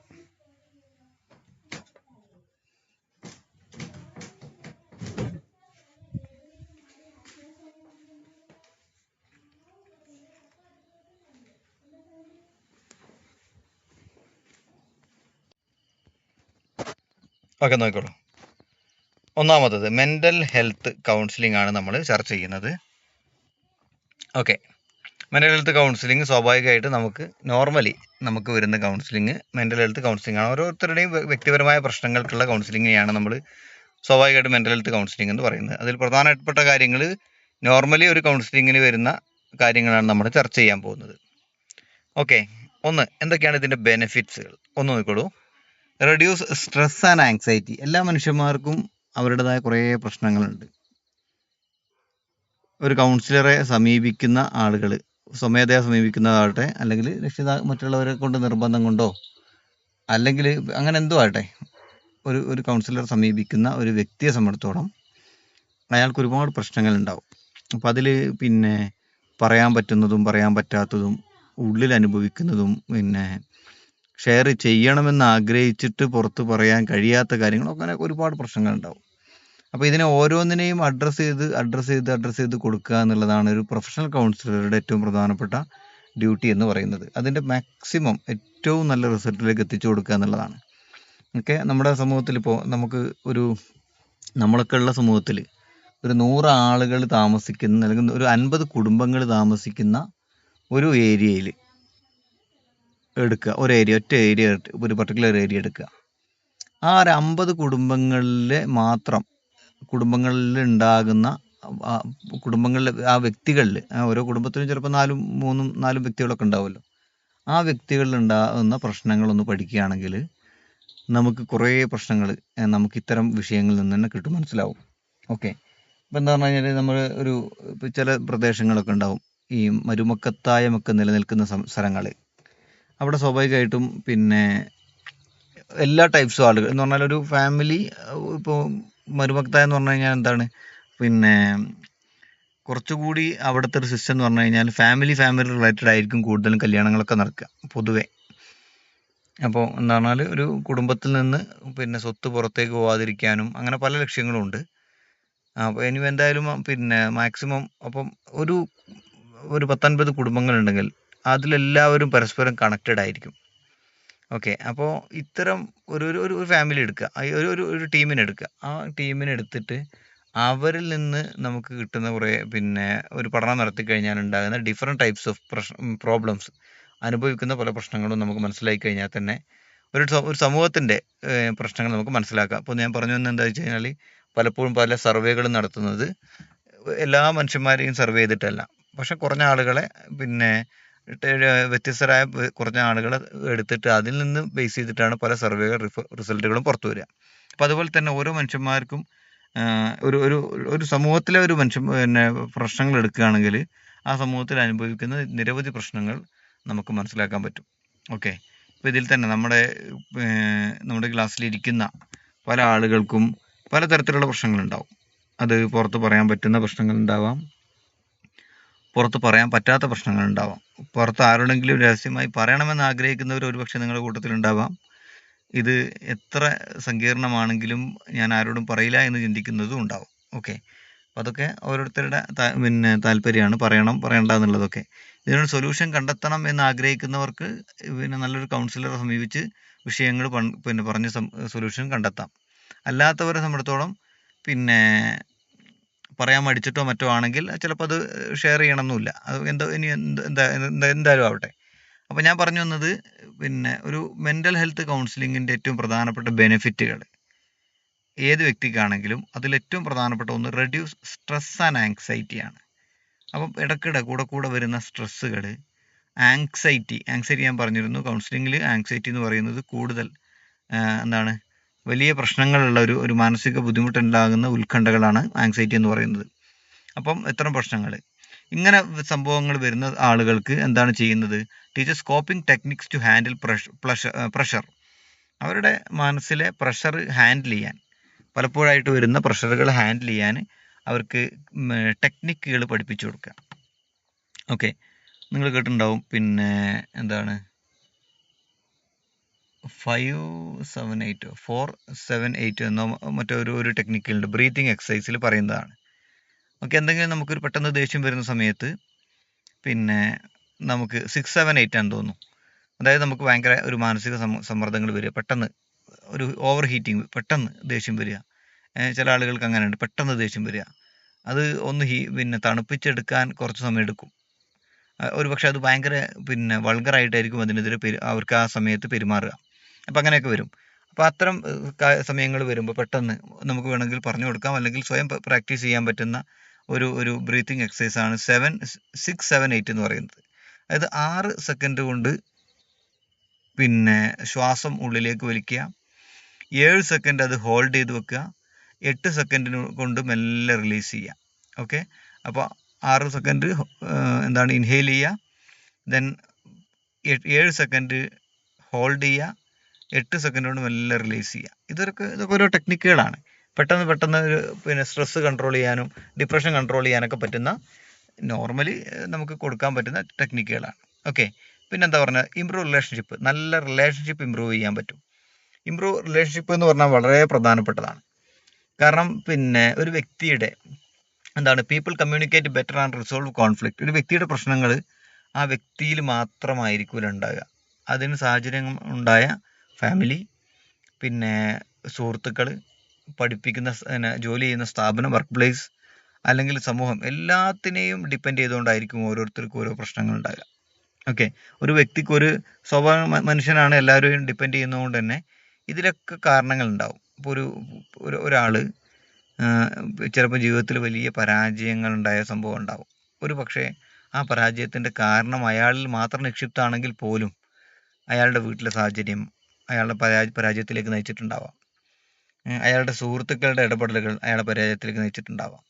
ഓക്കെ, നോക്കിക്കോളൂ. ഒന്നാമത്തത് മെൻ്റൽ ഹെൽത്ത് കൗൺസിലിംഗ് ആണ് നമ്മൾ ചർച്ച ചെയ്യുന്നത്. ഓക്കെ, മെൻ്റൽ ഹെൽത്ത് കൗൺസിലിംഗ് സ്വാഭാവികമായിട്ട് നമുക്ക് വരുന്ന കൗൺസിലിംഗ് മെൻ്റൽ ഹെൽത്ത് കൗൺസിലിംഗ് ആണ്. ഓരോരുത്തരുടെയും വ്യക്തിപരമായ പ്രശ്നങ്ങൾക്കുള്ള കൗൺസിലിംഗിനെയാണ് നമ്മൾ സ്വാഭാവികമായിട്ട് മെൻ്റൽ ഹെൽത്ത് കൗൺസിലിംഗ് എന്ന് പറയുന്നത്. അതിൽ പ്രധാനപ്പെട്ട കാര്യങ്ങൾ നോർമലി ഒരു കൗൺസിലിങ്ങിന് വരുന്ന കാര്യങ്ങളാണ് നമ്മൾ ചർച്ച ചെയ്യാൻ പോകുന്നത്. ഓക്കെ, ഒന്ന്, എന്തൊക്കെയാണ് ഇതിൻ്റെ ബെനിഫിറ്റ്സുകൾ ഒന്ന് നോക്കിക്കോളൂ. Reduce stress and anxiety. എല്ലാ മനുഷ്യന്മാർക്കും അവരുടേതായ കുറേ പ്രശ്നങ്ങളുണ്ട്. ഒരു കൗൺസിലറെ സമീപിക്കുന്ന ആളുകൾ സ്വമേധയാ സമീപിക്കുന്നതാകട്ടെ, അല്ലെങ്കിൽ മറ്റുള്ളവരെ കൊണ്ട് നിർബന്ധം കൊണ്ടോ, അല്ലെങ്കിൽ അങ്ങനെ എന്തോ ആകട്ടെ, ഒരു കൗൺസിലർ സമീപിക്കുന്ന ഒരു വ്യക്തിയെ സംബന്ധിച്ചിടത്തോളം അയാൾക്ക് ഒരുപാട് പ്രശ്നങ്ങളുണ്ടാവും. അപ്പോൾ അതിൽ പിന്നെ പറയാൻ പറ്റുന്നതും പറയാൻ പറ്റാത്തതും ഉള്ളിൽ അനുഭവിക്കുന്നതും പിന്നെ ഷെയർ ചെയ്യണമെന്ന് ആഗ്രഹിച്ചിട്ട് പുറത്ത് പറയാൻ കഴിയാത്ത കാര്യങ്ങളും അങ്ങനെ ഒരുപാട് പ്രശ്നങ്ങളുണ്ടാവും. അപ്പോൾ ഇതിനെ ഓരോന്നിനെയും അഡ്രസ്സ് ചെയ്ത് കൊടുക്കുക എന്നുള്ളതാണ് ഒരു പ്രൊഫഷണൽ കൗൺസിലറുടെ ഏറ്റവും പ്രധാനപ്പെട്ട ഡ്യൂട്ടി എന്ന് പറയുന്നത്. അതിൻ്റെ മാക്സിമം ഏറ്റവും നല്ല റിസൾട്ടിലേക്ക് എത്തിച്ചു കൊടുക്കുക എന്നുള്ളതാണ്. ഓക്കെ, നമ്മുടെ സമൂഹത്തിൽ ഇപ്പോൾ നമ്മളൊക്കെ ഉള്ള സമൂഹത്തിൽ ഒരു 100 ആളുകൾ താമസിക്കുന്ന, അല്ലെങ്കിൽ ഒരു 50 കുടുംബങ്ങൾ താമസിക്കുന്ന ഒരു ഏരിയയിൽ എടുക്കുക, ഒറ്റ ഏരിയ, ഒരു പർട്ടിക്കുലർ ഏരിയ എടുക്കുക. ആ ഒരു 50 കുടുംബങ്ങളിൽ ഉണ്ടാകുന്ന ആ വ്യക്തികളിൽ, ഓരോ കുടുംബത്തിലും ചിലപ്പോൾ 3-4 വ്യക്തികളൊക്കെ ഉണ്ടാവുമല്ലോ. ആ വ്യക്തികളിൽ ഉണ്ടാകുന്ന പ്രശ്നങ്ങളൊന്ന് പഠിക്കുകയാണെങ്കിൽ നമുക്ക് കുറേ പ്രശ്നങ്ങൾ നമുക്ക് ഇത്തരം വിഷയങ്ങളിൽ നിന്ന് തന്നെ മനസ്സിലാവും. ഓക്കെ, ഇപ്പം എന്താ പറഞ്ഞു കഴിഞ്ഞാൽ നമ്മൾ ചില പ്രദേശങ്ങളൊക്കെ ഉണ്ടാവും, ഈ മരുമക്കത്തായമൊക്കെ നിലനിൽക്കുന്ന സ്ഥലങ്ങൾ. അവിടെ സ്വാഭാവികമായിട്ടും പിന്നെ എല്ലാ ടൈപ്സും ആളുകൾ എന്ന് പറഞ്ഞാൽ ഒരു ഫാമിലി, ഇപ്പോൾ മരുമക്കത്തായം എന്ന് പറഞ്ഞു കഴിഞ്ഞാൽ എന്താണ്, പിന്നെ കുറച്ചുകൂടി അവിടുത്തെ ഒരു സിസ്റ്റം എന്ന് പറഞ്ഞു കഴിഞ്ഞാൽ ഫാമിലി റിലേറ്റഡ് ആയിരിക്കും കൂടുതലും കല്യാണങ്ങളൊക്കെ നടക്കുക പൊതുവെ. അപ്പോൾ എന്താ പറഞ്ഞാൽ ഒരു കുടുംബത്തിൽ നിന്ന് പിന്നെ സ്വത്ത് പുറത്തേക്ക് പോകാതിരിക്കാനും അങ്ങനെ പല ലക്ഷ്യങ്ങളും ഉണ്ട്. അപ്പോൾ ഇനി എന്തായാലും പിന്നെ മാക്സിമം അപ്പം ഒരു 10-50 കുടുംബങ്ങളുണ്ടെങ്കിൽ അതിലെല്ലാവരും പരസ്പരം കണക്റ്റഡ് ആയിരിക്കും. ഓക്കെ, അപ്പോൾ ഇത്തരം ഒരു ഫാമിലി എടുക്കുക, ഒരു ടീമിനെ എടുക്കുക. ആ ടീമിനെ എടുത്തിട്ട് അവരിൽ നിന്ന് നമുക്ക് കിട്ടുന്ന കുറേ പിന്നെ ഒരു പഠനം നടത്തി കഴിഞ്ഞാൽ ഉണ്ടാകുന്ന ഡിഫറെൻറ്റ് ടൈപ്സ് ഓഫ് പ്രോബ്ലംസ്, അനുഭവിക്കുന്ന പല പ്രശ്നങ്ങളും നമുക്ക് മനസ്സിലാക്കി കഴിഞ്ഞാൽ തന്നെ ഒരു സമൂഹത്തിൻ്റെ പ്രശ്നങ്ങൾ നമുക്ക് മനസ്സിലാക്കാം. അപ്പോൾ ഞാൻ പറഞ്ഞു വന്നത് എന്താ വെച്ച് കഴിഞ്ഞാൽ, പലപ്പോഴും പല സർവേകളും നടത്തുന്നത് എല്ലാ മനുഷ്യന്മാരെയും സർവേ ചെയ്തിട്ടല്ല, പക്ഷെ കുറഞ്ഞ ആളുകളെ പിന്നെ വ്യത്യസ്തരായ കുറഞ്ഞ ആളുകളെ എടുത്തിട്ട് അതിൽ നിന്ന് ബേസ് ചെയ്തിട്ടാണ് പല സർവേകൾ റിസൾട്ടുകളും പുറത്തു വരിക. അപ്പോൾ അതുപോലെ തന്നെ ഓരോ മനുഷ്യന്മാർക്കും ഒരു സമൂഹത്തിലെ പിന്നെ പ്രശ്നങ്ങൾ എടുക്കുകയാണെങ്കിൽ ആ സമൂഹത്തിൽ അനുഭവിക്കുന്ന നിരവധി പ്രശ്നങ്ങൾ നമുക്ക് മനസ്സിലാക്കാൻ പറ്റും. ഓക്കെ, ഇപ്പോൾ ഇതിൽ തന്നെ നമ്മുടെ ക്ലാസ്സിലിരിക്കുന്ന പല ആളുകൾക്കും പലതരത്തിലുള്ള പ്രശ്നങ്ങളുണ്ടാവും. അത് പുറത്ത് പറയാൻ പറ്റുന്ന പ്രശ്നങ്ങളുണ്ടാവാം, പുറത്ത് പറയാൻ പറ്റാത്ത പ്രശ്നങ്ങളുണ്ടാവാം. പുറത്ത് ആരോടെങ്കിലും രഹസ്യമായി പറയണമെന്ന് ആഗ്രഹിക്കുന്നവർ ഒരുപക്ഷെ നിങ്ങളുടെ കൂട്ടത്തിലുണ്ടാവാം. ഇത് എത്ര സങ്കീർണമാണെങ്കിലും ഞാൻ ആരോടും പറയില്ല എന്ന് ചിന്തിക്കുന്നതും ഉണ്ടാവും. ഓക്കെ, അപ്പോൾ അതൊക്കെ ഓരോരുത്തരുടെ പിന്നെ താല്പര്യമാണ്, പറയണ്ട എന്നുള്ളതൊക്കെ. ഇതിനൊരു സൊല്യൂഷൻ കണ്ടെത്തണം എന്ന് ആഗ്രഹിക്കുന്നവർക്ക് പിന്നെ നല്ലൊരു കൗൺസിലറെ സമീപിച്ച് വിഷയങ്ങൾ പിന്നെ പറഞ്ഞ് സൊല്യൂഷൻ കണ്ടെത്താം. അല്ലാത്തവരെ സംബന്ധിച്ചിടത്തോളം പിന്നെ പറയാൻ മടിച്ചിട്ടോ മറ്റോ ആണെങ്കിൽ ചിലപ്പോൾ അത് ഷെയർ ചെയ്യണമെന്നില്ല. അത് എന്തായാലും ആവട്ടെ, അപ്പോൾ ഞാൻ പറഞ്ഞു വന്നത് പിന്നെ ഒരു മെൻ്റൽ ഹെൽത്ത് കൗൺസിലിങ്ങിൻ്റെ ഏറ്റവും പ്രധാനപ്പെട്ട ബെനിഫിറ്റുകൾ ഏത് വ്യക്തിക്കാണെങ്കിലും അതിലേറ്റവും പ്രധാനപ്പെട്ട ഒന്ന് റെഡ്യൂസ് സ്ട്രെസ് ആൻഡ് ആങ്സൈറ്റിയാണ്. അപ്പം ഇടയ്ക്കിടെ കൂടെ വരുന്ന സ്ട്രെസ്സുകൾ, ആങ്സൈറ്റി ഞാൻ പറഞ്ഞിരുന്നു. കൗൺസിലിങ്ങിൽ ആങ്സൈറ്റി എന്ന് പറയുന്നത് കൂടുതൽ എന്താണ് വലിയ പ്രശ്നങ്ങളുള്ള ഒരു മാനസിക ബുദ്ധിമുട്ടുണ്ടാകുന്ന ഉത്കണ്ഠകളാണ് ആങ്സൈറ്റി എന്ന് പറയുന്നത്. അപ്പം ഇത്തരം പ്രശ്നങ്ങൾ ഇങ്ങനെ സംഭവങ്ങൾ വരുന്ന ആളുകൾക്ക് എന്താണ് ചെയ്യുന്നത്? Teachers coping techniques to handle pressure. അവരുടെ മനസ്സിലെ പ്രഷർ ഹാൻഡിൽ ചെയ്യാൻ, പലപ്പോഴായിട്ട് വരുന്ന പ്രഷറുകൾ ഹാൻഡിൽ ചെയ്യാൻ അവർക്ക് ടെക്നിക്കുകൾ പഠിപ്പിച്ചു കൊടുക്കുക. ഓക്കെ, നിങ്ങൾ കേട്ടിട്ടുണ്ടാവും പിന്നെ എന്താണ് 478 എന്നോ മറ്റൊരു ടെക്നിക്കുകളുണ്ട്, ബ്രീത്തിങ് എക്സസൈസിൽ പറയുന്നതാണ്. ഓക്കെ, എന്തെങ്കിലും നമുക്കൊരു പെട്ടെന്ന് ദേഷ്യം വരുന്ന സമയത്ത് പിന്നെ നമുക്ക് 678 ആണെന്ന് തോന്നുന്നു. അതായത് നമുക്ക് ഭയങ്കര ഒരു മാനസിക സമ്മർദ്ദങ്ങൾ വരിക, പെട്ടെന്ന് ഒരു ഓവർ ഹീറ്റിംഗ്, പെട്ടെന്ന് ദേഷ്യം വരിക. ചില ആളുകൾക്ക് അങ്ങനെയുണ്ട്, പെട്ടെന്ന് ദേഷ്യം വരിക. അത് ഒന്ന് പിന്നെ തണുപ്പിച്ചെടുക്കാൻ കുറച്ച് സമയം എടുക്കും. ഒരു പക്ഷേ അത് ഭയങ്കര പിന്നെ വൾഗറായിട്ടായിരിക്കും അതിനെതിരെ അവർക്ക് ആ സമയത്ത് പെരുമാറുക. അപ്പം അങ്ങനെയൊക്കെ വരും. അപ്പോൾ അത്തരം സമയങ്ങൾ വരുമ്പോൾ പെട്ടെന്ന് നമുക്ക് വേണമെങ്കിൽ പറഞ്ഞു കൊടുക്കാം, അല്ലെങ്കിൽ സ്വയം പ്രാക്ടീസ് ചെയ്യാൻ പറ്റുന്ന ഒരു ബ്രീത്തിങ് എക്സസൈസാണ് 678 എന്ന് പറയുന്നത്. അതായത് 6 സെക്കൻഡ് കൊണ്ട് പിന്നെ ശ്വാസം ഉള്ളിലേക്ക് വലിക്കുക, 7 സെക്കൻഡ് അത് ഹോൾഡ് ചെയ്ത് വെക്കുക, 8 സെക്കൻഡിന് കൊണ്ട് മെല്ലെ റിലീസ് ചെയ്യുക. ഓക്കെ, അപ്പോൾ 6 സെക്കൻഡ് എന്താണ് ഇൻഹെയിൽ ചെയ്യുക, ദെൻ 7 സെക്കൻഡ് ഹോൾഡ് ചെയ്യുക, 8 സെക്കൻഡ് കൊണ്ട് മെല്ലെ റിലീസ് ചെയ്യുക. ഇതൊക്കെ ഓരോ ടെക്നിക്കുകളാണ്. പെട്ടെന്ന് പിന്നെ സ്ട്രെസ്സ് കൺട്രോൾ ചെയ്യാനും ഡിപ്രഷൻ കൺട്രോൾ ചെയ്യാനൊക്കെ പറ്റുന്ന, നോർമലി നമുക്ക് കൊടുക്കാൻ പറ്റുന്ന ടെക്നിക്കുകളാണ്. ഓക്കെ, പിന്നെന്താ പറഞ്ഞാൽ ഇമ്പ്രൂവ് റിലേഷൻഷിപ്പ്. നല്ല റിലേഷൻഷിപ്പ് ഇമ്പ്രൂവ് ചെയ്യാൻ പറ്റും. ഇമ്പ്രൂവ് റിലേഷൻഷിപ്പ് എന്ന് പറഞ്ഞാൽ വളരെ പ്രധാനപ്പെട്ടതാണ്. കാരണം പിന്നെ ഒരു വ്യക്തിയുടെ എന്താണ് people communicate better and resolve conflict. ഒരു വ്യക്തിയുടെ പ്രശ്നങ്ങൾ ആ വ്യക്തിയിൽ മാത്രമായിരിക്കില്ല ഉണ്ടാകുക. അതിന് സാഹചര്യം ഉണ്ടായ ഫാമിലി, പിന്നെ സുഹൃത്തുക്കൾ, പഠിപ്പിക്കുന്ന ജോലി ചെയ്യുന്ന സ്ഥാപനം, വർക്ക് പ്ലേസ്, അല്ലെങ്കിൽ സമൂഹം, എല്ലാത്തിനെയും ഡിപ്പെൻഡ് ചെയ്തുകൊണ്ടായിരിക്കും ഓരോരുത്തർക്കും ഓരോ പ്രശ്നങ്ങൾ ഉണ്ടാകുക. ഓക്കെ, ഒരു വ്യക്തിക്ക് ഒരു സ്വഭാവ മനുഷ്യനാണ്, എല്ലാവരെയും ഡിപ്പെൻഡ് ചെയ്യുന്നതുകൊണ്ട് തന്നെ ഇതിലൊക്കെ കാരണങ്ങൾ ഉണ്ടാവും. ഇപ്പോൾ ഒരാൾ ചിലപ്പോൾ ജീവിതത്തിൽ വലിയ പരാജയങ്ങൾ ഉണ്ടായ സംഭവം ഉണ്ടാവും. ഒരു പക്ഷേ ആ പരാജയത്തിൻ്റെ കാരണം അയാളിൽ മാത്രം നിക്ഷിപ്തമാണെങ്കിൽ പോലും അയാളുടെ വീട്ടിലെ സാഹചര്യം അയാളുടെ പരാജയത്തിലേക്ക് നയിച്ചിട്ടുണ്ടാവാം. അയാളുടെ സുഹൃത്തുക്കളുടെ ഇടപെടലുകൾ അയാളുടെ പരാജയത്തിലേക്ക് നയിച്ചിട്ടുണ്ടാവാം.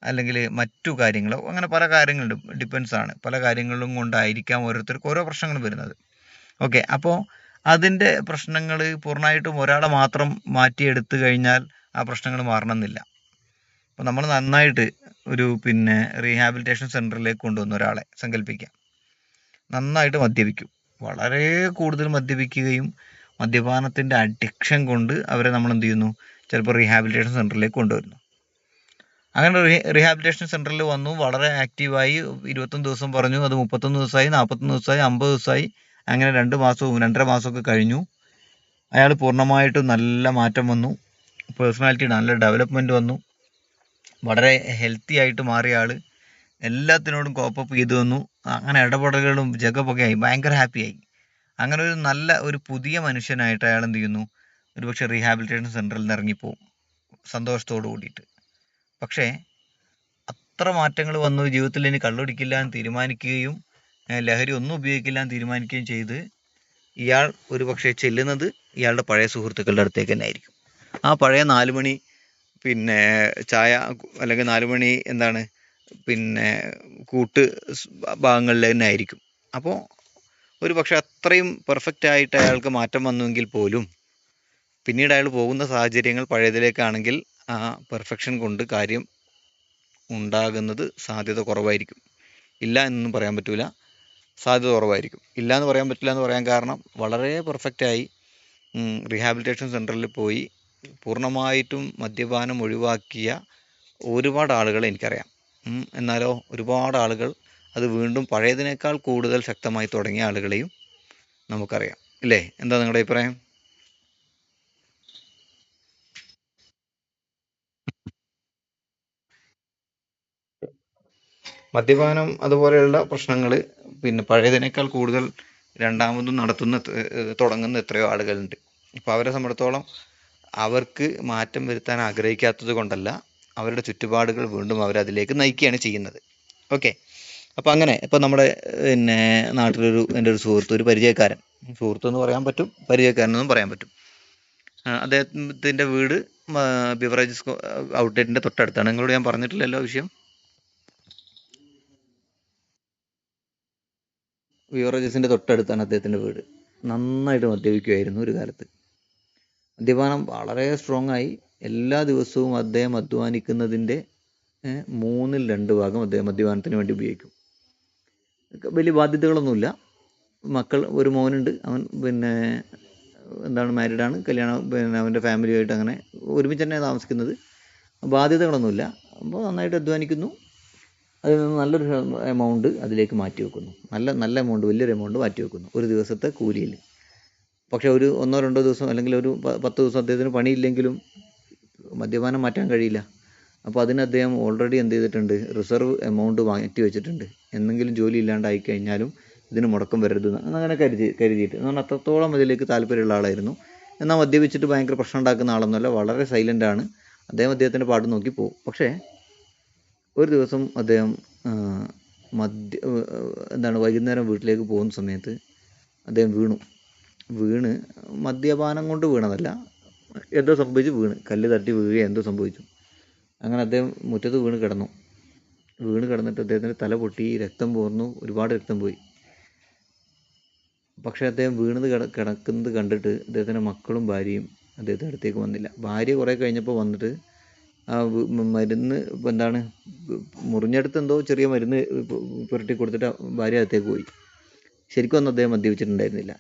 അല്ലെങ്കിൽ മറ്റു കാര്യങ്ങളോ, അങ്ങനെ പല കാര്യങ്ങളും ഡിപ്പെൻസ് ആണ്. പല കാര്യങ്ങളും കൊണ്ടായിരിക്കാം ഓരോരുത്തർക്ക് ഓരോ പ്രശ്നങ്ങൾ വരുന്നത്. ഓക്കെ, അപ്പോൾ അതിൻ്റെ പ്രശ്നങ്ങൾ പൂർണ്ണമായിട്ടും ഒരാളെ മാത്രം മാറ്റിയെടുത്തു കഴിഞ്ഞാൽ ആ പ്രശ്നങ്ങൾ മാറണമെന്നില്ല. അപ്പോൾ നമ്മൾ നന്നായിട്ട് ഒരു പിന്നെ റീഹാബിലിറ്റേഷൻ സെൻറ്ററിലേക്ക് കൊണ്ടുവന്ന ഒരാളെ സങ്കല്പിക്കാം. നന്നായിട്ട് മദ്യപിക്കും, വളരെ കൂടുതൽ മദ്യപിക്കുകയും മദ്യപാനത്തിൻ്റെ അഡിക്ഷൻ കൊണ്ട് അവരെ നമ്മൾ എന്ത് ചെയ്യുന്നു, ചിലപ്പോൾ റീഹാബിലിറ്റേഷൻ സെൻറ്ററിലേക്ക് കൊണ്ടുവരുന്നു. അങ്ങനെ റീഹാബിലിറ്റേഷൻ സെൻറ്ററിൽ വന്നു, വളരെ ആക്റ്റീവായി. 21 ദിവസം പറഞ്ഞു, അത് 31 ദിവസമായി, 41 ദിവസമായി, 50 ദിവസമായി, അങ്ങനെ 2 മാസവും 2.5 മാസമൊക്കെ കഴിഞ്ഞു. അയാൾ പൂർണ്ണമായിട്ടും നല്ല മാറ്റം വന്നു, പേഴ്സണാലിറ്റി നല്ല ഡെവലപ്മെൻറ്റ് വന്നു, വളരെ ഹെൽത്തി ആയിട്ട് മാറിയ ആൾ, എല്ലാത്തിനോടും കോപ്പപ്പ് ചെയ്തു വന്നു. അങ്ങനെ ഇടപെടലുകളും ജഗപ്പൊക്കെ ആയി, ഭയങ്കര ഹാപ്പിയായി. അങ്ങനെ ഒരു നല്ല ഒരു പുതിയ മനുഷ്യനായിട്ട് അയാൾ എന്ത് ചെയ്യുന്നു, ഒരുപക്ഷെ റീഹാബിലിറ്റേഷൻ സെൻറ്ററിൽ നിന്ന് ഇറങ്ങിപ്പോവും സന്തോഷത്തോട് കൂടിയിട്ട്. പക്ഷേ അത്ര മാറ്റങ്ങൾ വന്നു, ജീവിതത്തിൽ ഇനി കള്ളുടിക്കില്ല എന്ന് തീരുമാനിക്കുകയും ലഹരി ഒന്നും ഉപയോഗിക്കില്ല എന്ന് തീരുമാനിക്കുകയും ചെയ്ത് ഇയാൾ ഒരു പക്ഷേ ചെല്ലുന്നത് ഇയാളുടെ പഴയ സുഹൃത്തുക്കളുടെ അടുത്തേക്ക് തന്നെ ആയിരിക്കും. ആ പഴയ 4 മണി പിന്നെ ചായ, അല്ലെങ്കിൽ 4 മണി എന്താണ് പിന്നെ കൂട്ട് ഭാഗങ്ങളിൽ തന്നെ ആയിരിക്കും. അപ്പോൾ ഒരു പക്ഷെ അത്രയും പെർഫെക്റ്റ് ആയിട്ട് അയാൾക്ക് മാറ്റം വന്നുവെങ്കിൽ പോലും പിന്നീട് അയാൾ പോകുന്ന സാഹചര്യങ്ങൾ പഴയതിലേക്കാണെങ്കിൽ ആ പെർഫെക്ഷൻ കൊണ്ട് കാര്യം ഉണ്ടാകുന്നത് സാധ്യത കുറവായിരിക്കും. ഇല്ല എന്നൊന്നും പറയാൻ പറ്റില്ല, സാധ്യത കുറവായിരിക്കും. ഇല്ല എന്ന് പറയാൻ പറ്റില്ല എന്ന് പറയാൻ കാരണം, വളരെ പെർഫെക്റ്റായി റീഹാബിലിറ്റേഷൻ സെൻറ്ററിൽ പോയി പൂർണ്ണമായിട്ടും മദ്യപാനം ഒഴിവാക്കിയ ഒരുപാട് ആളുകളെ എനിക്കറിയാം. എന്നാലോ ഒരുപാട് ആളുകൾ അത് വീണ്ടും പഴയതിനേക്കാൾ കൂടുതൽ ശക്തമായി തുടങ്ങിയ ആളുകളെയും നമുക്കറിയാം. ഇല്ലേ? എന്താ നിങ്ങളുടെ അഭിപ്രായം? മദ്യപാനം അതുപോലെയുള്ള പ്രശ്നങ്ങൾ പിന്നെ പഴയതിനേക്കാൾ കൂടുതൽ രണ്ടാമതും തുടങ്ങുന്ന എത്രയോ ആളുകളുണ്ട്. അപ്പോൾ അവരെ സംബന്ധിച്ചിടത്തോളം അവർക്ക് മാറ്റം വരുത്താൻ ആഗ്രഹിക്കാത്തത് കൊണ്ടല്ല, അവരുടെ ചുറ്റുപാടുകൾ വീണ്ടും അവരതിലേക്ക് നയിക്കുകയാണ് ചെയ്യുന്നത്. ഓക്കെ. അപ്പോൾ അങ്ങനെ ഇപ്പോൾ നമ്മുടെ പിന്നെ നാട്ടിലൊരു എൻ്റെ ഒരു സുഹൃത്ത്, ഒരു പരിചയക്കാരൻ, സുഹൃത്തെന്ന് പറയാൻ പറ്റും, പരിചയക്കാരനെന്നും പറയാൻ പറ്റും. അദ്ദേഹത്തിൻ്റെ വീട് ബിവറേജസ് ഔട്ട്ലെറ്റിൻ്റെ തൊട്ടടുത്താണ്. നിങ്ങളോട് ഞാൻ പറഞ്ഞിട്ടില്ലല്ലോ വിഷയം. ബിവറേജസിൻ്റെ തൊട്ടടുത്താണ് അദ്ദേഹത്തിൻ്റെ വീട്. നന്നായിട്ട് മദ്യപിക്കുമായിരുന്നു ഒരു കാലത്ത്. മദ്യപാനം വളരെ സ്ട്രോങ് ആയി. എല്ലാ ദിവസവും അദ്ദേഹം അധ്വാനിക്കുന്നതിൻ്റെ 2/3 അദ്ദേഹം മദ്യപാനത്തിന് വേണ്ടി ഉപയോഗിക്കും. വലിയ ബാധ്യതകളൊന്നുമില്ല. മക്കൾ, ഒരു മോനുണ്ട്. അവൻ പിന്നെ മാരീഡാണ്, കല്യാണം, പിന്നെ അവൻ്റെ ഫാമിലിയായിട്ട് അങ്ങനെ ഒരുമിച്ച് തന്നെ താമസിക്കുന്നത്. ബാധ്യതകളൊന്നുമില്ല. അപ്പോൾ നന്നായിട്ട് അധ്വാനിക്കുന്നു. അതിൽ നിന്ന് നല്ലൊരു എമൗണ്ട് അതിലേക്ക് മാറ്റി വെക്കുന്നു. നല്ല എമൗണ്ട്, വലിയൊരു എമൗണ്ട് മാറ്റി വെക്കുന്നു ഒരു ദിവസത്തെ കൂലിയിൽ. പക്ഷേ ഒരു 1-2 ദിവസം അല്ലെങ്കിൽ ഒരു 10 ദിവസം അദ്ദേഹത്തിന് പണിയില്ലെങ്കിലും മദ്യപാനം മാറ്റാൻ കഴിയില്ല. അപ്പോൾ അതിന് അദ്ദേഹം ഓൾറെഡി എന്ത് ചെയ്തിട്ടുണ്ട്, റിസർവ് എമൗണ്ട് മാറ്റി വെച്ചിട്ടുണ്ട്. എന്തെങ്കിലും ജോലി ഇല്ലാണ്ടായി കഴിഞ്ഞാലും ഇതിന് മുടക്കം വരരുത് അങ്ങനെ കരുതിയിട്ട്. എന്ന് പറഞ്ഞാൽ അത്രത്തോളം അതിലേക്ക് താല്പര്യമുള്ള ആളായിരുന്നു. എന്നാൽ മദ്യപിച്ചിട്ട് ഭയങ്കര പ്രശ്നം ഉണ്ടാക്കുന്ന ആളൊന്നുമല്ല, വളരെ സൈലൻ്റാണ്. അദ്ദേഹത്തിൻ്റെ പാട് നോക്കി പോകും. പക്ഷേ ഒരു ദിവസം അദ്ദേഹം വൈകുന്നേരം വീട്ടിലേക്ക് പോകുന്ന സമയത്ത് അദ്ദേഹം വീണ് മദ്യപാനം കൊണ്ട് വീണതല്ല, എന്തോ സംഭവിച്ച് കല്ല് തട്ടി വീഴുകയോ എന്തോ സംഭവിച്ചു. അങ്ങനെ അദ്ദേഹം മുറ്റത്ത് വീണ് കിടന്നിട്ട് അദ്ദേഹത്തിൻ്റെ തല പൊട്ടി, രക്തം പോർന്നു, ഒരുപാട് രക്തം പോയി. പക്ഷേ അദ്ദേഹം കിടക്കുന്നത് കണ്ടിട്ട് അദ്ദേഹത്തിൻ്റെ മക്കളും ഭാര്യയും അദ്ദേഹത്തിൻ്റെ അടുത്തേക്ക് വന്നില്ല. ഭാര്യ കുറേ കഴിഞ്ഞപ്പോൾ വന്നിട്ട് ആ മരുന്ന് മുറിഞ്ഞെടുത്ത് എന്തോ ചെറിയ മരുന്ന് പുരട്ടി കൊടുത്തിട്ട് ഭാര്യ അകത്തേക്ക് പോയി. ശരിക്കും ഒന്നും അദ്ദേഹം മദ്യപിച്ചിട്ടുണ്ടായിരുന്നില്ല.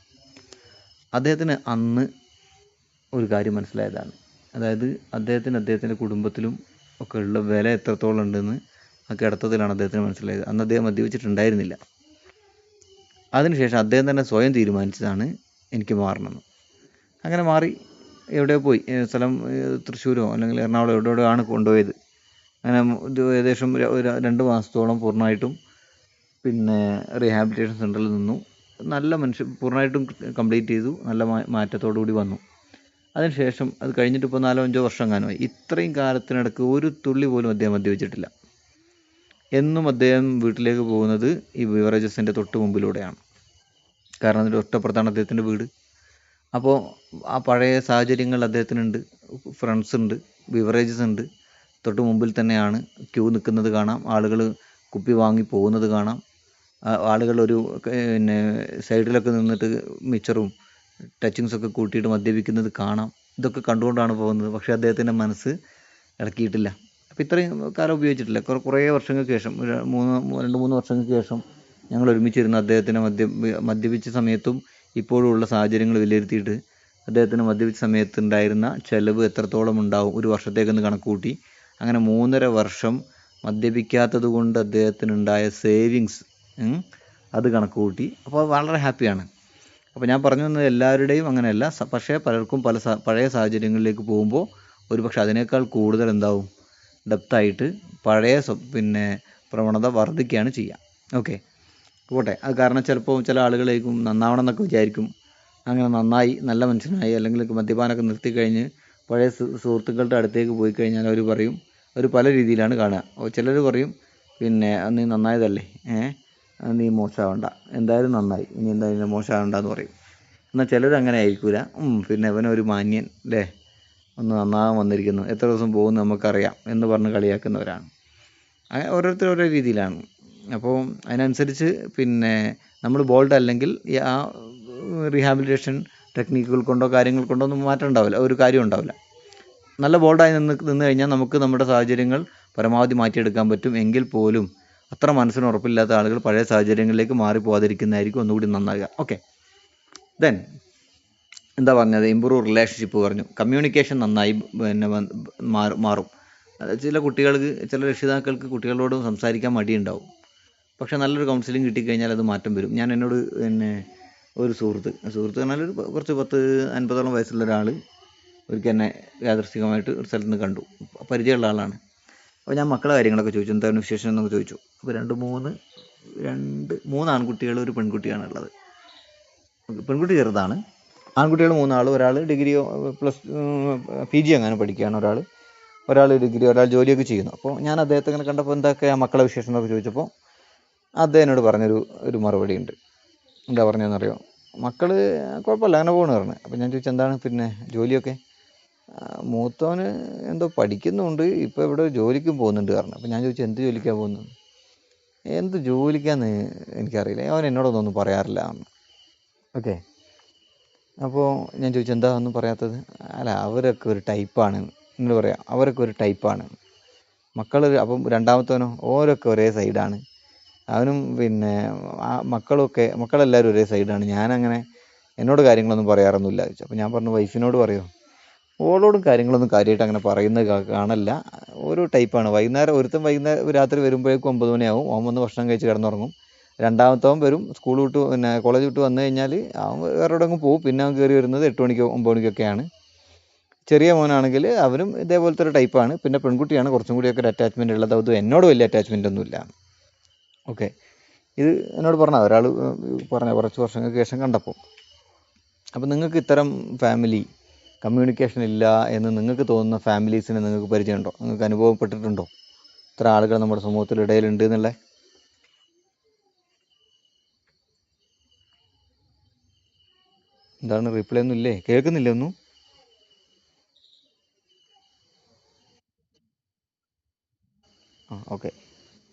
അദ്ദേഹത്തിന് അന്ന് ഒരു കാര്യം മനസ്സിലായതാണ്. അതായത് അദ്ദേഹത്തിൻ്റെ കുടുംബത്തിലും ഒക്കെ ഉള്ള വില എത്രത്തോളം ഉണ്ടെന്ന് ആ കിടത്തത്തിലാണ് അദ്ദേഹത്തിന് മനസ്സിലായത്. അന്ന് അദ്ദേഹം മദ്യപിച്ചിട്ടുണ്ടായിരുന്നില്ല. അതിനുശേഷം അദ്ദേഹം തന്നെ സ്വയം തീരുമാനിച്ചതാണ് എനിക്ക് മാറണമെന്ന്. അങ്ങനെ മാറി. എവിടെയോ പോയി, സ്ഥലം തൃശ്ശൂരോ അല്ലെങ്കിൽ എറണാകുളം എവിടെയോ ആണ് കൊണ്ടുപോയത്. അങ്ങനെ ഏകദേശം ഒരു 2 മാസത്തോളം പൂർണ്ണമായിട്ടും പിന്നെ റീഹാബിലിറ്റേഷൻ സെൻ്ററിൽ നിന്നു. നല്ല മനുഷ്യൻ, പൂർണ്ണമായിട്ടും കംപ്ലീറ്റ് ചെയ്തു. നല്ല മാറ്റത്തോടു കൂടി വന്നു. അതിനുശേഷം അത് കഴിഞ്ഞിട്ട് ഇപ്പോൾ 4-5 വർഷം കാലമായി. ഇത്രയും കാലത്തിനിടയ്ക്ക് ഒരു തുള്ളി പോലും അദ്ദേഹം മദ്യപിച്ചിട്ടില്ല. എന്നും അദ്ദേഹം വീട്ടിലേക്ക് പോകുന്നത് ഈ ബിവറേജസിൻ്റെ തൊട്ട് മുമ്പിലൂടെയാണ്. കാരണം അതിൻ്റെ തൊട്ടപ്പുറത്താണ് അദ്ദേഹത്തിൻ്റെ വീട്. അപ്പോൾ ആ പഴയ സാഹചര്യങ്ങൾ അദ്ദേഹത്തിനുണ്ട്. ഫ്രണ്ട്സ് ഉണ്ട്, ബിവറേജസ് ഉണ്ട്, തൊട്ട് മുമ്പിൽ തന്നെയാണ്. ക്യൂ നിൽക്കുന്നത് കാണാം, ആളുകൾ കുപ്പി വാങ്ങി പോകുന്നത് കാണാം, ആളുകൾ ഒരു പിന്നെ സൈഡിലൊക്കെ നിന്നിട്ട് മിച്ചറും ടച്ചിങ്സൊക്കെ കൂട്ടിയിട്ട് മദ്യപിക്കുന്നത് കാണാം. ഇതൊക്കെ കണ്ടുകൊണ്ടാണ് പോകുന്നത്. പക്ഷേ അദ്ദേഹത്തിൻ്റെ മനസ്സ് ഇളക്കിയിട്ടില്ല. അപ്പോൾ ഇത്രയും കാലം ഉപയോഗിച്ചിട്ടില്ല. കുറേ വർഷങ്ങൾക്ക് ശേഷം, 2-3 വർഷങ്ങൾക്ക് ശേഷം ഞങ്ങൾ ഒരുമിച്ചിരുന്ന് അദ്ദേഹത്തിന് മദ്യപിച്ച സമയത്തും ഇപ്പോഴും ഉള്ള സാഹചര്യങ്ങൾ വിലയിരുത്തിയിട്ട് അദ്ദേഹത്തിന് മദ്യപിച്ച സമയത്തുണ്ടായിരുന്ന ചിലവ് എത്രത്തോളം ഉണ്ടാവും, ഒരു വർഷത്തേക്കൊന്ന് കണക്ക് കൂട്ടി. അങ്ങനെ 3.5 വർഷം മദ്യപിക്കാത്തത് കൊണ്ട് അദ്ദേഹത്തിനുണ്ടായ സേവിങ്സ് അത് കണക്ക് കൂട്ടി. അപ്പോൾ വളരെ ഹാപ്പിയാണ്. അപ്പോൾ ഞാൻ പറഞ്ഞു വന്നത് എല്ലാവരുടെയും അങ്ങനെയല്ല. പക്ഷേ പലർക്കും പഴയ സാഹചര്യങ്ങളിലേക്ക് പോകുമ്പോൾ ഒരുപക്ഷെ അതിനേക്കാൾ കൂടുതൽ ഡെപ്തായിട്ട് പഴയ പിന്നെ പ്രവണത വർദ്ധിക്കുകയാണ് ചെയ്യുക. ഓക്കെ, പോട്ടെ. അത് കാരണം ചിലപ്പോൾ ചില ആളുകളേക്കും നന്നാവണം എന്നൊക്കെ വിചാരിക്കും. അങ്ങനെ നന്നായി, നല്ല മനുഷ്യനായി, അല്ലെങ്കിൽ മദ്യപാനമൊക്കെ നിർത്തിക്കഴിഞ്ഞ് പഴയ സുഹൃത്തുക്കളുടെ അടുത്തേക്ക് പോയി കഴിഞ്ഞാൽ അവർ പറയും, അവർ പല രീതിയിലാണ് കാണുക. ചിലർ പറയും, പിന്നെ നീ നന്നായതല്ലേ, നീ മോശമാവണ്ട, എന്തായാലും നന്നായി, ഇനി എന്തായാലും മോശമാവണ്ടെന്ന് പറയും. എന്നാൽ ചിലർ അങ്ങനെ ആയിരിക്കില്ല. പിന്നെ അവനൊരു മാന്യൻ അല്ലേ, ഒന്ന് നന്നാകാൻ വന്നിരിക്കുന്നു, എത്ര ദിവസം പോകുമെന്ന് നമുക്കറിയാം എന്ന് പറഞ്ഞ് കളിയാക്കുന്നവരാണ്. അങ്ങനെ ഓരോരുത്തർ ഓരോ രീതിയിലാണ്. അപ്പോൾ അതിനനുസരിച്ച് പിന്നെ നമ്മൾ ബോൾഡ് അല്ലെങ്കിൽ ആ റീഹാബിലിറ്റേഷൻ ടെക്നിക്കുകൾ കൊണ്ടോ കാര്യങ്ങൾ കൊണ്ടോ ഒന്നും മാറ്റം ഉണ്ടാവില്ല, ഒരു കാര്യം ഉണ്ടാവില്ല. നല്ല ബോൾഡായി നിന്ന് കഴിഞ്ഞാൽ നമുക്ക് നമ്മുടെ സാഹചര്യങ്ങൾ പരമാവധി മാറ്റിയെടുക്കാൻ പറ്റും. എങ്കിൽ പോലും അത്ര മനസ്സിന് ഉറപ്പില്ലാത്ത ആളുകൾ പഴയ സാഹചര്യങ്ങളിലേക്ക് മാറിപ്പോകാതിരിക്കുന്നതായിരിക്കും ഒന്നുകൂടി നന്നാകുക. ഓക്കെ, ദെൻ എന്താ പറഞ്ഞത്, ഇമ്പ്രൂവ് റിലേഷൻഷിപ്പ് പറഞ്ഞു. കമ്മ്യൂണിക്കേഷൻ നന്നായി പിന്നെ മാറും. ചില കുട്ടികൾക്ക്, ചില രക്ഷിതാക്കൾക്ക് കുട്ടികളോട് സംസാരിക്കാൻ മടിയുണ്ടാവും. പക്ഷേ നല്ലൊരു കൗൺസിലിംഗ് കിട്ടിക്കഴിഞ്ഞാൽ അത് മാറ്റം വരും. എന്നോട് പിന്നെ ഒരു സുഹൃത്ത് പറഞ്ഞാൽ കുറച്ച് 50-50 വയസ്സുള്ള ഒരാൾ ഒരിക്കൽ എന്നെ യാദൃശ്ചികമായിട്ട് ഒരു സ്ഥലത്ത് നിന്ന് കണ്ടു. പരിചയമുള്ള ആളാണ്. അപ്പോൾ ഞാൻ മക്കളുടെ കാര്യങ്ങളൊക്കെ ചോദിച്ചു, എന്താണ് വിശേഷം എന്നൊക്കെ ചോദിച്ചു. അപ്പോൾ 3 ആൺകുട്ടികൾ, ഒരു പെൺകുട്ടിയാണ് ഉള്ളത്. പെൺകുട്ടി ചെറുതാണ്. ആൺകുട്ടികൾ 3 ആൾ, ഒരാൾ ഡിഗ്രി പ്ലസ് PG അങ്ങനെ പഠിക്കുകയാണ്, ഒരാൾ ഡിഗ്രി, ഒരാൾ ജോലിയൊക്കെ ചെയ്യുന്നു. അപ്പോൾ ഞാൻ അദ്ദേഹത്തെ ഇങ്ങനെ കണ്ടപ്പോൾ എന്തൊക്കെയാ മക്കളെ വിശേഷം എന്നൊക്കെ ചോദിച്ചപ്പോൾ അദ്ദേഹം എന്നോട് പറഞ്ഞൊരു മറുപടി ഉണ്ട്. എന്താ പറഞ്ഞതെന്നറിയോ? മക്കൾ കുഴപ്പമില്ല അങ്ങനെ പോകണമെന്ന് പറഞ്ഞു. അപ്പോൾ ഞാൻ ചോദിച്ചു എന്താണ് പിന്നെ ജോലിയൊക്കെ? മൂത്തവന് എന്തോ പഠിക്കുന്നുണ്ട്, ഇപ്പോൾ ഇവിടെ ജോലിക്കും പോകുന്നുണ്ട് പറഞ്ഞു. അപ്പോൾ ഞാൻ ചോദിച്ചു എന്ത് ജോലിക്കാണ് പോകുന്നത്? എന്ത് ജോലിക്കാന്ന് എനിക്കറിയില്ല, അവൻ എന്നോടൊന്നും പറയാറില്ല എന്ന്. ഓക്കെ. അപ്പോൾ ഞാൻ ചോദിച്ചു എന്താ ഒന്നും പറയാത്തത്? അല്ല അവരൊക്കെ ഒരു ടൈപ്പാണ് എന്നോട് പറയാം, അവരൊക്കെ ഒരു ടൈപ്പാണ് മക്കൾ. അപ്പം രണ്ടാമത്തവനോ ഓരൊക്കെ ഒരേ സൈഡാണ്. അവനും പിന്നെ മക്കളെല്ലാവരും ഒരേ സൈഡാണ്. ഞാനങ്ങനെ എന്നോട് കാര്യങ്ങളൊന്നും പറയാറൊന്നുമില്ല ചോദിച്ചു. അപ്പോൾ ഞാൻ പറഞ്ഞു വൈഫിനോട് പറയുമോ? ഓളോടും കാര്യങ്ങളൊന്നും കാര്യമായിട്ട് അങ്ങനെ പറയുന്നത് കാണല്ല. ഓരോ ടൈപ്പാണ്. വൈകുന്നേരം രാത്രി വരുമ്പോഴേക്കും 9 മണിയാവും. അവൻ വന്ന് ഭക്ഷണം കഴിച്ച് കിടന്നുറങ്ങും. രണ്ടാമത്തവൻ വരും സ്കൂൾ വിട്ട് പിന്നെ കോളേജ് വിട്ട് വന്നു കഴിഞ്ഞാൽ അവൻ വേറെ എവിടെയെങ്കിലും പോകും. പിന്നെ അവൻ കയറി വരുന്നത് 8 മണിക്കോ 9 മണിക്കൊക്കെയാണ്. ചെറിയ മോനാണെങ്കിൽ അവരും ഇതേപോലത്തെ ഒരു ടൈപ്പാണ്. പിന്നെ പെൺകുട്ടിയാണ് കുറച്ചും കൂടിയൊക്കെ ഒരു അറ്റാച്ച്മെൻ്റ് ഉള്ളത്. അത് എന്നോട് വലിയ അറ്റാച്ച്മെൻ്റ് ഒന്നുമില്ല. ഓക്കെ. ഇത് എന്നോട് ഒരാൾ പറഞ്ഞ കുറച്ച് വർഷങ്ങൾക്ക് ശേഷം കണ്ടപ്പോൾ. അപ്പോൾ നിങ്ങൾക്ക് ഇത്തരം ഫാമിലി കമ്മ്യൂണിക്കേഷൻ ഇല്ല എന്ന് നിങ്ങൾക്ക് തോന്നുന്ന ഫാമിലീസിനെ നിങ്ങൾക്ക് പരിചയമുണ്ടോ? നിങ്ങൾക്ക് അനുഭവപ്പെട്ടിട്ടുണ്ടോ ഇത്ര ആളുകൾ നമ്മുടെ സമൂഹത്തിലിടയിലുണ്ട് എന്നുള്ള? എന്താണ് റിപ്ലൈ ഒന്നും ഇല്ലേ? കേൾക്കുന്നില്ലേ ഒന്നും? ഓക്കെ.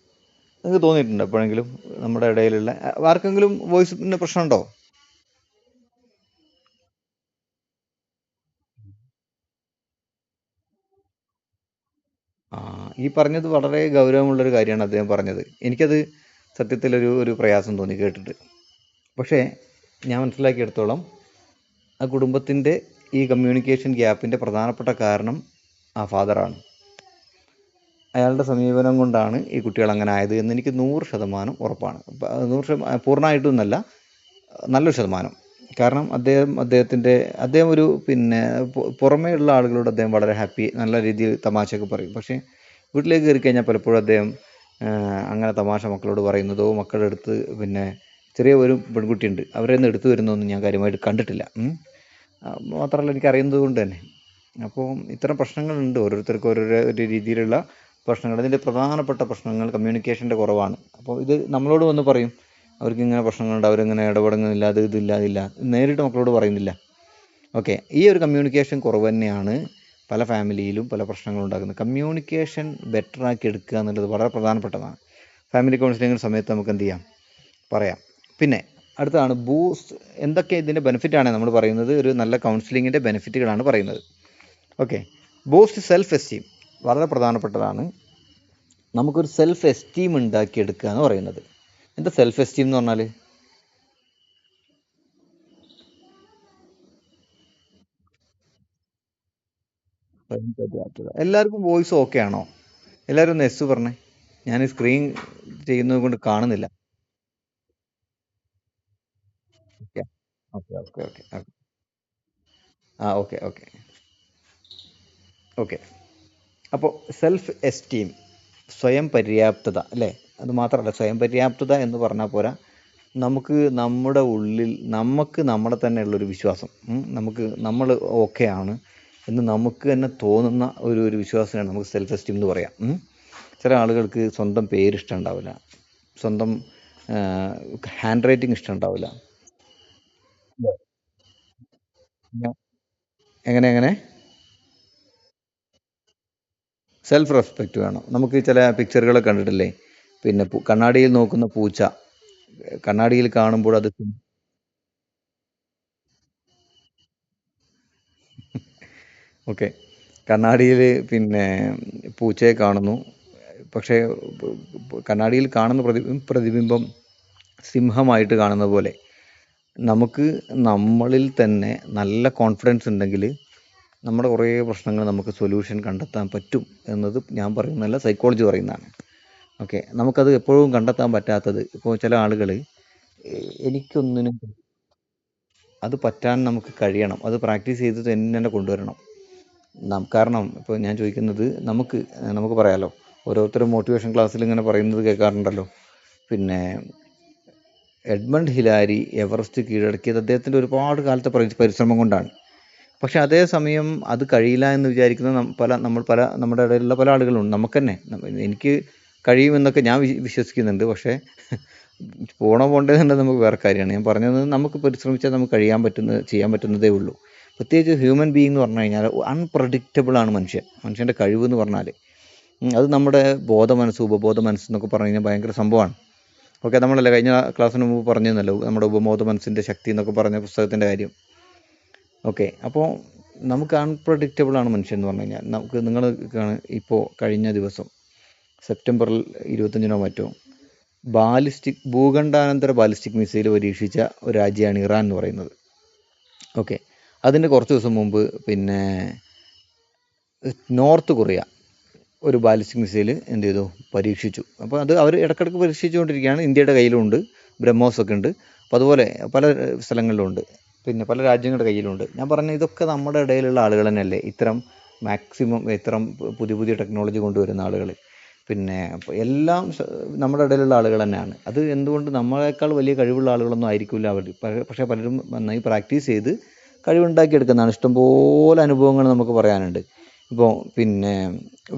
നിങ്ങൾക്ക് തോന്നിയിട്ടുണ്ടോ എപ്പോഴെങ്കിലും നമ്മുടെ ഇടയിലുള്ള ആർക്കെങ്കിലും വോയിസിൻ്റെ പ്രശ്നമുണ്ടോ? ഈ പറഞ്ഞത് വളരെ ഗൗരവമുള്ളൊരു കാര്യമാണ് അദ്ദേഹം പറഞ്ഞത്. എനിക്കത് സത്യത്തിലൊരു പ്രയാസം തോന്നി കേട്ടിട്ട്. പക്ഷേ ഞാൻ മനസ്സിലാക്കിയെടുത്തോളം ആ കുടുംബത്തിൻ്റെ ഈ കമ്മ്യൂണിക്കേഷൻ ഗ്യാപ്പിൻ്റെ പ്രധാനപ്പെട്ട കാരണം ആ ഫാദറാണ്. അയാളുടെ സമീപനം കൊണ്ടാണ് ഈ കുട്ടികൾ അങ്ങനെ ആയത് എന്ന് എനിക്ക് 100% ഉറപ്പാണ്. 100% പൂർണ്ണമായിട്ടൊന്നല്ല, നല്ലൊരു ശതമാനം. കാരണം അദ്ദേഹം ഒരു പിന്നെ പുറമേ ഉള്ള ആളുകളോട് അദ്ദേഹം വളരെ ഹാപ്പി, നല്ല രീതിയിൽ തമാശയൊക്കെ പറയും. പക്ഷേ വീട്ടിലേക്ക് കയറി കഴിഞ്ഞാൽ പലപ്പോഴും അദ്ദേഹം അങ്ങനെ തമാശ മക്കളോട് പറയുന്നതോ മക്കളുടെ അടുത്ത് പിന്നെ ചെറിയ ഒരു പെൺകുട്ടിയുണ്ട് അവരെ നിന്ന് എടുത്തു വരുന്നതൊന്നും ഞാൻ കാര്യമായിട്ട് കണ്ടിട്ടില്ല. മാത്രമല്ല എനിക്കറിയുന്നത് കൊണ്ട് തന്നെ. അപ്പോൾ ഇത്തരം പ്രശ്നങ്ങളുണ്ട്, ഓരോരുത്തർക്കും ഓരോരോ ഒരു രീതിയിലുള്ള പ്രശ്നങ്ങൾ. അതിൻ്റെ പ്രധാനപ്പെട്ട പ്രശ്നങ്ങൾ കമ്മ്യൂണിക്കേഷൻ്റെ കുറവാണ്. അപ്പോൾ ഇത് നമ്മളോട് വന്ന് പറയും അവർക്ക് ഇങ്ങനെ പ്രശ്നങ്ങളുണ്ട്, അവരിങ്ങനെ ഇടപെടുന്നില്ല, ഇതില്ല നേരിട്ട് മക്കളോട് പറയുന്നില്ല. ഓക്കെ. ഈ ഒരു കമ്മ്യൂണിക്കേഷൻ കുറവ് തന്നെയാണ് പല ഫാമിലിയിലും പല പ്രശ്നങ്ങളും ഉണ്ടാക്കുന്നത്. കമ്മ്യൂണിക്കേഷൻ ബെറ്റർ ആക്കി എടുക്കുക എന്നുള്ളത് വളരെ പ്രധാനപ്പെട്ടതാണ്. ഫാമിലി കൗൺസിലിംഗ് സമയത്ത് നമുക്ക് എന്ത് ചെയ്യാം, പറയാം. പിന്നെ അടുത്തതാണ് ബൂസ്റ്റ്. എന്തൊക്കെ ഇതിൻ്റെ ബെനിഫിറ്റാണ് നമ്മൾ പറയുന്നത്? ഒരു നല്ല കൗൺസിലിങ്ങിൻ്റെ ബെനിഫിറ്റുകളാണ് പറയുന്നത്. ഓക്കെ. ബൂസ്റ്റ് സെൽഫ് എസ്റ്റീം വളരെ പ്രധാനപ്പെട്ടതാണ്. നമുക്കൊരു സെൽഫ് എസ്റ്റീം ഉണ്ടാക്കിയെടുക്കുക എന്ന് പറയുന്നത്. എന്താ സെൽഫ് എസ്റ്റീം എന്ന് പറഞ്ഞാൽ? എല്ലാവർക്കും വോയിസ് ഓക്കെ ആണോ? എല്ലാവരും ഒന്ന് എസ് പറഞ്ഞേ. ഞാൻ സ്ക്രീൻ ചെയ്യുന്നത് കൊണ്ട് കാണുന്നില്ല. Okay okay okay okay okay okay okay. അപ്പോൾ സെൽഫ് എസ്റ്റീം, സ്വയം പര്യാപ്തത അല്ലേ? അത് മാത്രമല്ല, സ്വയം പര്യാപ്തത എന്ന് പറഞ്ഞാൽ പോരാ, നമുക്ക് നമ്മുടെ ഉള്ളിൽ നമുക്ക് നമ്മളെ തന്നെ ഉള്ളൊരു വിശ്വാസം, നമ്മൾ ഓക്കെ ആണ് എന്ന് നമുക്ക് തന്നെ തോന്നുന്ന ഒരു വിശ്വാസമാണ് നമുക്ക് സെൽഫ് എസ്റ്റീം എന്ന് പറയാം. ചില ആളുകൾക്ക് സ്വന്തം പേര് ഇഷ്ടമുണ്ടാവില്ല, സ്വന്തം ഹാൻഡ് റൈറ്റിംഗ് ഇഷ്ടമുണ്ടാവില്ല. എങ്ങനെ സെൽഫ് റെസ്പെക്റ്റ് വേണം. നമുക്ക് ചില പിക്ചറുകളൊക്കെ കണ്ടിട്ടില്ലേ, പിന്നെ കണ്ണാടിയിൽ നോക്കുന്ന പൂച്ച കണ്ണാടിയിൽ കാണുമ്പോൾ അത് ഓക്കെ, കണ്ണാടിയിൽ പിന്നെ പൂച്ചയെ കാണുന്നു, പക്ഷേ കണ്ണാടിയിൽ കാണുന്ന പ്രതിബിംബം സിംഹമായിട്ട് കാണുന്ന പോലെ നമുക്ക് നമ്മളിൽ തന്നെ നല്ല കോൺഫിഡൻസ് ഉണ്ടെങ്കിൽ നമ്മുടെ കുറേ പ്രശ്നങ്ങൾ നമുക്ക് സൊല്യൂഷൻ കണ്ടെത്താൻ പറ്റും എന്നത് ഞാൻ പറയുന്നതല്ല, സൈക്കോളജി പറയുന്നതാണ്. ഓക്കെ. നമുക്കത് എപ്പോഴും കണ്ടെത്താൻ പറ്റാത്തത്, ഇപ്പോൾ ചില ആളുകൾ എനിക്കൊന്നിനും അത് പറ്റാൻ നമുക്ക് കഴിയണം, അത് പ്രാക്ടീസ് ചെയ്ത് തന്നെ കൊണ്ടുവരണം. കാരണം ഇപ്പോൾ ഞാൻ ചോദിക്കുന്നത്, നമുക്ക് പറയാമല്ലോ, ഓരോരുത്തരും മോട്ടിവേഷൻ ക്ലാസ്സിൽ ഇങ്ങനെ പറയുന്നത് കേൾക്കാറുണ്ടല്ലോ. പിന്നെ എഡ്മണ്ട് ഹിലാരി എവറസ്റ്റ് കീഴടക്കിയത് അദ്ദേഹത്തിൻ്റെ ഒരുപാട് കാലത്തെ പരിശ്രമം കൊണ്ടാണ്. പക്ഷെ അതേസമയം അത് കഴിയില്ല എന്ന് വിചാരിക്കുന്ന നമ്മുടെ ഇടയിലുള്ള പല ആളുകളുണ്ട്. നമുക്ക് തന്നെ എനിക്ക് കഴിയുമെന്നൊക്കെ ഞാൻ വിശ്വസിക്കുന്നുണ്ട്. പക്ഷേ പോണ്ടതെന്നുള്ളത് നമുക്ക് വേറെ കാര്യമാണ്. ഞാൻ പറഞ്ഞത് നമുക്ക് പരിശ്രമിച്ചാൽ നമുക്ക് ചെയ്യാൻ പറ്റുന്നതേ ഉള്ളൂ. പ്രത്യേകിച്ച് ഹ്യൂമൻ ബീയിങ് എന്ന് പറഞ്ഞു കഴിഞ്ഞാൽ അൺപ്രഡിക്റ്റബിൾ ആണ് മനുഷ്യൻ്റെ കഴിവ് എന്ന് പറഞ്ഞാൽ. അത് നമ്മുടെ ഉപബോധ മനസ്സ് എന്നൊക്കെ പറഞ്ഞു കഴിഞ്ഞാൽ ഭയങ്കര സംഭവമാണ്. ഓക്കെ, നമ്മളല്ലേ കഴിഞ്ഞ ക്ലാസ്സിന് മുമ്പ് പറഞ്ഞിരുന്നല്ലോ നമ്മുടെ ഉപബോധ മനസ്സിൻ്റെ ശക്തി എന്നൊക്കെ പറഞ്ഞ പുസ്തകത്തിൻ്റെ കാര്യം. ഓക്കെ, അപ്പോൾ നമുക്ക് അൺപ്രഡിക്റ്റബിൾ ആണ് മനുഷ്യൻ എന്ന് പറഞ്ഞു കഴിഞ്ഞാൽ. നിങ്ങൾ ഇപ്പോൾ കഴിഞ്ഞ ദിവസം സെപ്റ്റംബറിൽ 25 മറ്റോ ഭൂഖണ്ഡാനന്തര ബാലിസ്റ്റിക് മിസൈൽ പരീക്ഷിച്ച ഒരു രാജ്യമാണ് ഇറാൻ എന്ന് പറയുന്നത്. ഓക്കെ, അതിൻ്റെ കുറച്ച് ദിവസം മുമ്പ് പിന്നെ നോർത്ത് കൊറിയ ഒരു ബാലിസ്റ്റിക് മിസൈൽ എന്ത് ചെയ്തു, പരീക്ഷിച്ചു. അപ്പോൾ അത് അവർ ഇടയ്ക്കിടയ്ക്ക് പരീക്ഷിച്ചുകൊണ്ടിരിക്കുകയാണ്. ഇന്ത്യയുടെ കയ്യിലുണ്ട്, ബ്രഹ്മോസ് ഒക്കെ ഉണ്ട്. അപ്പോൾ അതുപോലെ പല സ്ഥലങ്ങളിലുണ്ട്, പിന്നെ പല രാജ്യങ്ങളുടെ കയ്യിലുണ്ട്. ഞാൻ പറഞ്ഞ ഇതൊക്കെ നമ്മുടെ ഇടയിലുള്ള ആളുകൾ തന്നെയല്ലേ, ഇത്തരം പുതിയ പുതിയ ടെക്നോളജി കൊണ്ടുവരുന്ന ആളുകൾ. പിന്നെ എല്ലാം നമ്മുടെ ഇടയിലുള്ള ആളുകൾ തന്നെയാണ്. അത് എന്തുകൊണ്ട് നമ്മളെക്കാൾ വലിയ കഴിവുള്ള ആളുകളൊന്നും ആയിരിക്കില്ല അവർ. പക്ഷേ പലരും നന്നായി പ്രാക്ടീസ് ചെയ്ത് കഴിവുണ്ടാക്കിയെടുക്കുന്നതാണ്. ഇഷ്ടംപോലെ അനുഭവങ്ങൾ നമുക്ക് പറയാനുണ്ട്. ഇപ്പോൾ പിന്നെ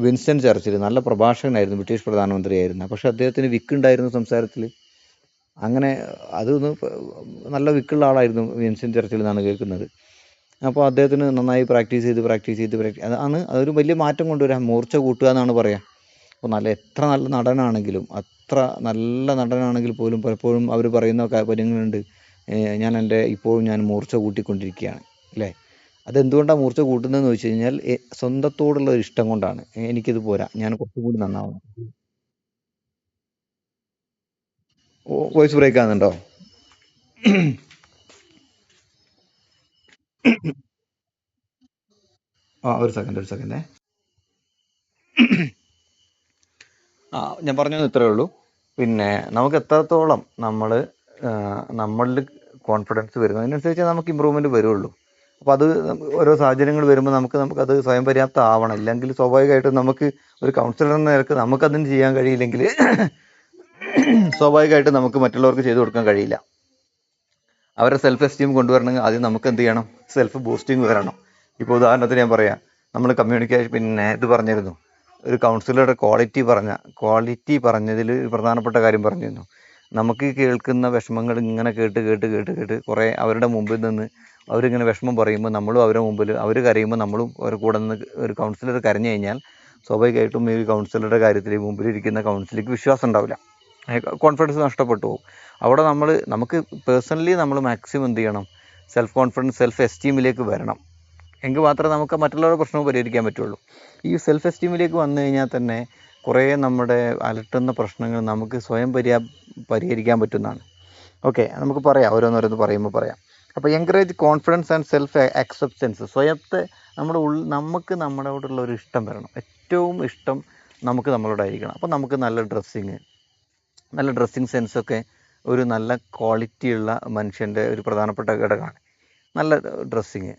വിൻസ്റ്റൺ ചർച്ചിൽ നല്ല പ്രഭാഷകനായിരുന്നു, ബ്രിട്ടീഷ് പ്രധാനമന്ത്രിയായിരുന്നു. പക്ഷേ അദ്ദേഹത്തിന് വിക്കുണ്ടായിരുന്നു സംസാരത്തിൽ. അങ്ങനെ അതൊന്ന് നല്ല വിക്കുള്ള ആളായിരുന്നു വിൻസ്റ്റൺ ചർച്ചിൽ എന്നാണ് കേൾക്കുന്നത്. അപ്പോൾ അദ്ദേഹത്തിന് നന്നായി പ്രാക്ടീസ് ചെയ്ത് അതൊരു വലിയ മാറ്റം കൊണ്ടുവരാം. മൂർച്ച കൂട്ടുക എന്നാണ് പറയുക. അപ്പോൾ എത്ര നല്ല നടനാണെങ്കിൽ പോലും പലപ്പോഴും അവർ പറയുന്ന കാര്യങ്ങളുണ്ട്. ഇപ്പോഴും ഞാൻ മൂർച്ച കൂട്ടിക്കൊണ്ടിരിക്കുകയാണ് അല്ലേ. അതെന്തുകൊണ്ടാണ് മൂർച്ച കൂട്ടുന്നതെന്ന് ചോദിച്ചു കഴിഞ്ഞാൽ സ്വന്തത്തോടുള്ള ഒരു ഇഷ്ടം കൊണ്ടാണ്. എനിക്കിത് പോരാ, ഞാൻ കുറച്ചും കൂടി നന്നാവണം. വോയിസ് ബ്രേക്ക് ആകുന്നുണ്ടോ? ഒരു സെക്കൻഡ്. ഞാൻ പറഞ്ഞത് ഇത്രയേ ഉള്ളൂ. പിന്നെ നമുക്ക് എത്രത്തോളം നമ്മളിൽ കോൺഫിഡൻസ് വരുന്നു അതിനനുസരിച്ച് നമുക്ക് ഇമ്പ്രൂവ്മെന്റ് വരുള്ളൂ. അപ്പോൾ അത് ഓരോ സാഹചര്യങ്ങൾ വരുമ്പോൾ നമുക്കത് സ്വയം പര്യാപ്തം ആവണം. ഇല്ലെങ്കിൽ സ്വാഭാവികമായിട്ടും നമുക്ക് ഒരു കൗൺസിലർ എന്ന നിലക്ക് നമുക്കതിന് ചെയ്യാൻ കഴിയില്ലെങ്കിൽ സ്വാഭാവികമായിട്ടും നമുക്ക് മറ്റുള്ളവർക്ക് ചെയ്തു കൊടുക്കാൻ കഴിയില്ല. അവരുടെ സെൽഫ് എസ്റ്റീം കൊണ്ടുവരണമെങ്കിൽ ആദ്യം നമുക്ക് എന്ത് ചെയ്യണം, സെൽഫ് ബൂസ്റ്റിംഗ് വരണം. ഇപ്പോൾ ഉദാഹരണത്തിന് ഞാൻ പറയാം, നമ്മൾ കമ്മ്യൂണിക്കേഷൻ പിന്നെ ഇത് പറഞ്ഞിരുന്നു, ഒരു കൗൺസിലറുടെ ക്വാളിറ്റി പറഞ്ഞതിൽ ഒരു പ്രധാനപ്പെട്ട കാര്യം പറഞ്ഞിരുന്നു. നമുക്ക് കേൾക്കുന്ന വിഷമങ്ങൾ ഇങ്ങനെ കേട്ട് കുറേ അവരുടെ മുമ്പിൽ നിന്ന് അവരിങ്ങനെ വിഷമം പറയുമ്പോൾ നമ്മളും അവരുടെ മുമ്പിൽ അവർ കരയുമ്പോൾ നമ്മളും അവരുടെ കൂടെ നിന്ന് ഒരു കൗൺസിലർ കരഞ്ഞു കഴിഞ്ഞാൽ സ്വാഭാവികമായിട്ടും ഈ കൗൺസിലറുടെ കാര്യത്തിൽ മുമ്പിലിരിക്കുന്ന കൗൺസിലിക്ക് വിശ്വാസം ഉണ്ടാവില്ല, കോൺഫിഡൻസ് നഷ്ടപ്പെട്ടു പോകും. അവിടെ നമുക്ക് പേഴ്സണലി നമ്മൾ മാക്സിമം എന്ത് ചെയ്യണം, സെൽഫ് കോൺഫിഡൻസ് സെൽഫ് എസ്റ്റീമിലേക്ക് വരണം. എങ്കിൽ മാത്രമേ നമുക്ക് മറ്റുള്ളവരുടെ പ്രശ്നവും പരിഹരിക്കാൻ പറ്റുള്ളൂ. ഈ സെൽഫ് എസ്റ്റീമിലേക്ക് വന്നു കഴിഞ്ഞാൽ തന്നെ കുറേ നമ്മുടെ അലട്ടുന്ന പ്രശ്നങ്ങൾ നമുക്ക് സ്വയം പരിഹരിക്കാൻ പറ്റുന്നതാണ്. ഓക്കെ, നമുക്ക് പറയാം, ഓരോന്നോരോന്ന് പറയുമ്പോൾ പറയാം. അപ്പോൾ encourage confidence and self acceptance. സ്വയത്തെ നമുക്ക് നമ്മളോടുള്ള ഒരു ഇഷ്ടം വരണം. ഏറ്റവും ഇഷ്ടം നമുക്ക് നമ്മളോടായിരിക്കണം. അപ്പോൾ നമുക്ക് നല്ല ഡ്രസ്സിങ് സെൻസൊക്കെ ഒരു നല്ല ക്വാളിറ്റിയുള്ള മനുഷ്യൻ്റെ ഒരു പ്രധാനപ്പെട്ട ഘടകമാണ്. നല്ല ഡ്രസ്സിങ്,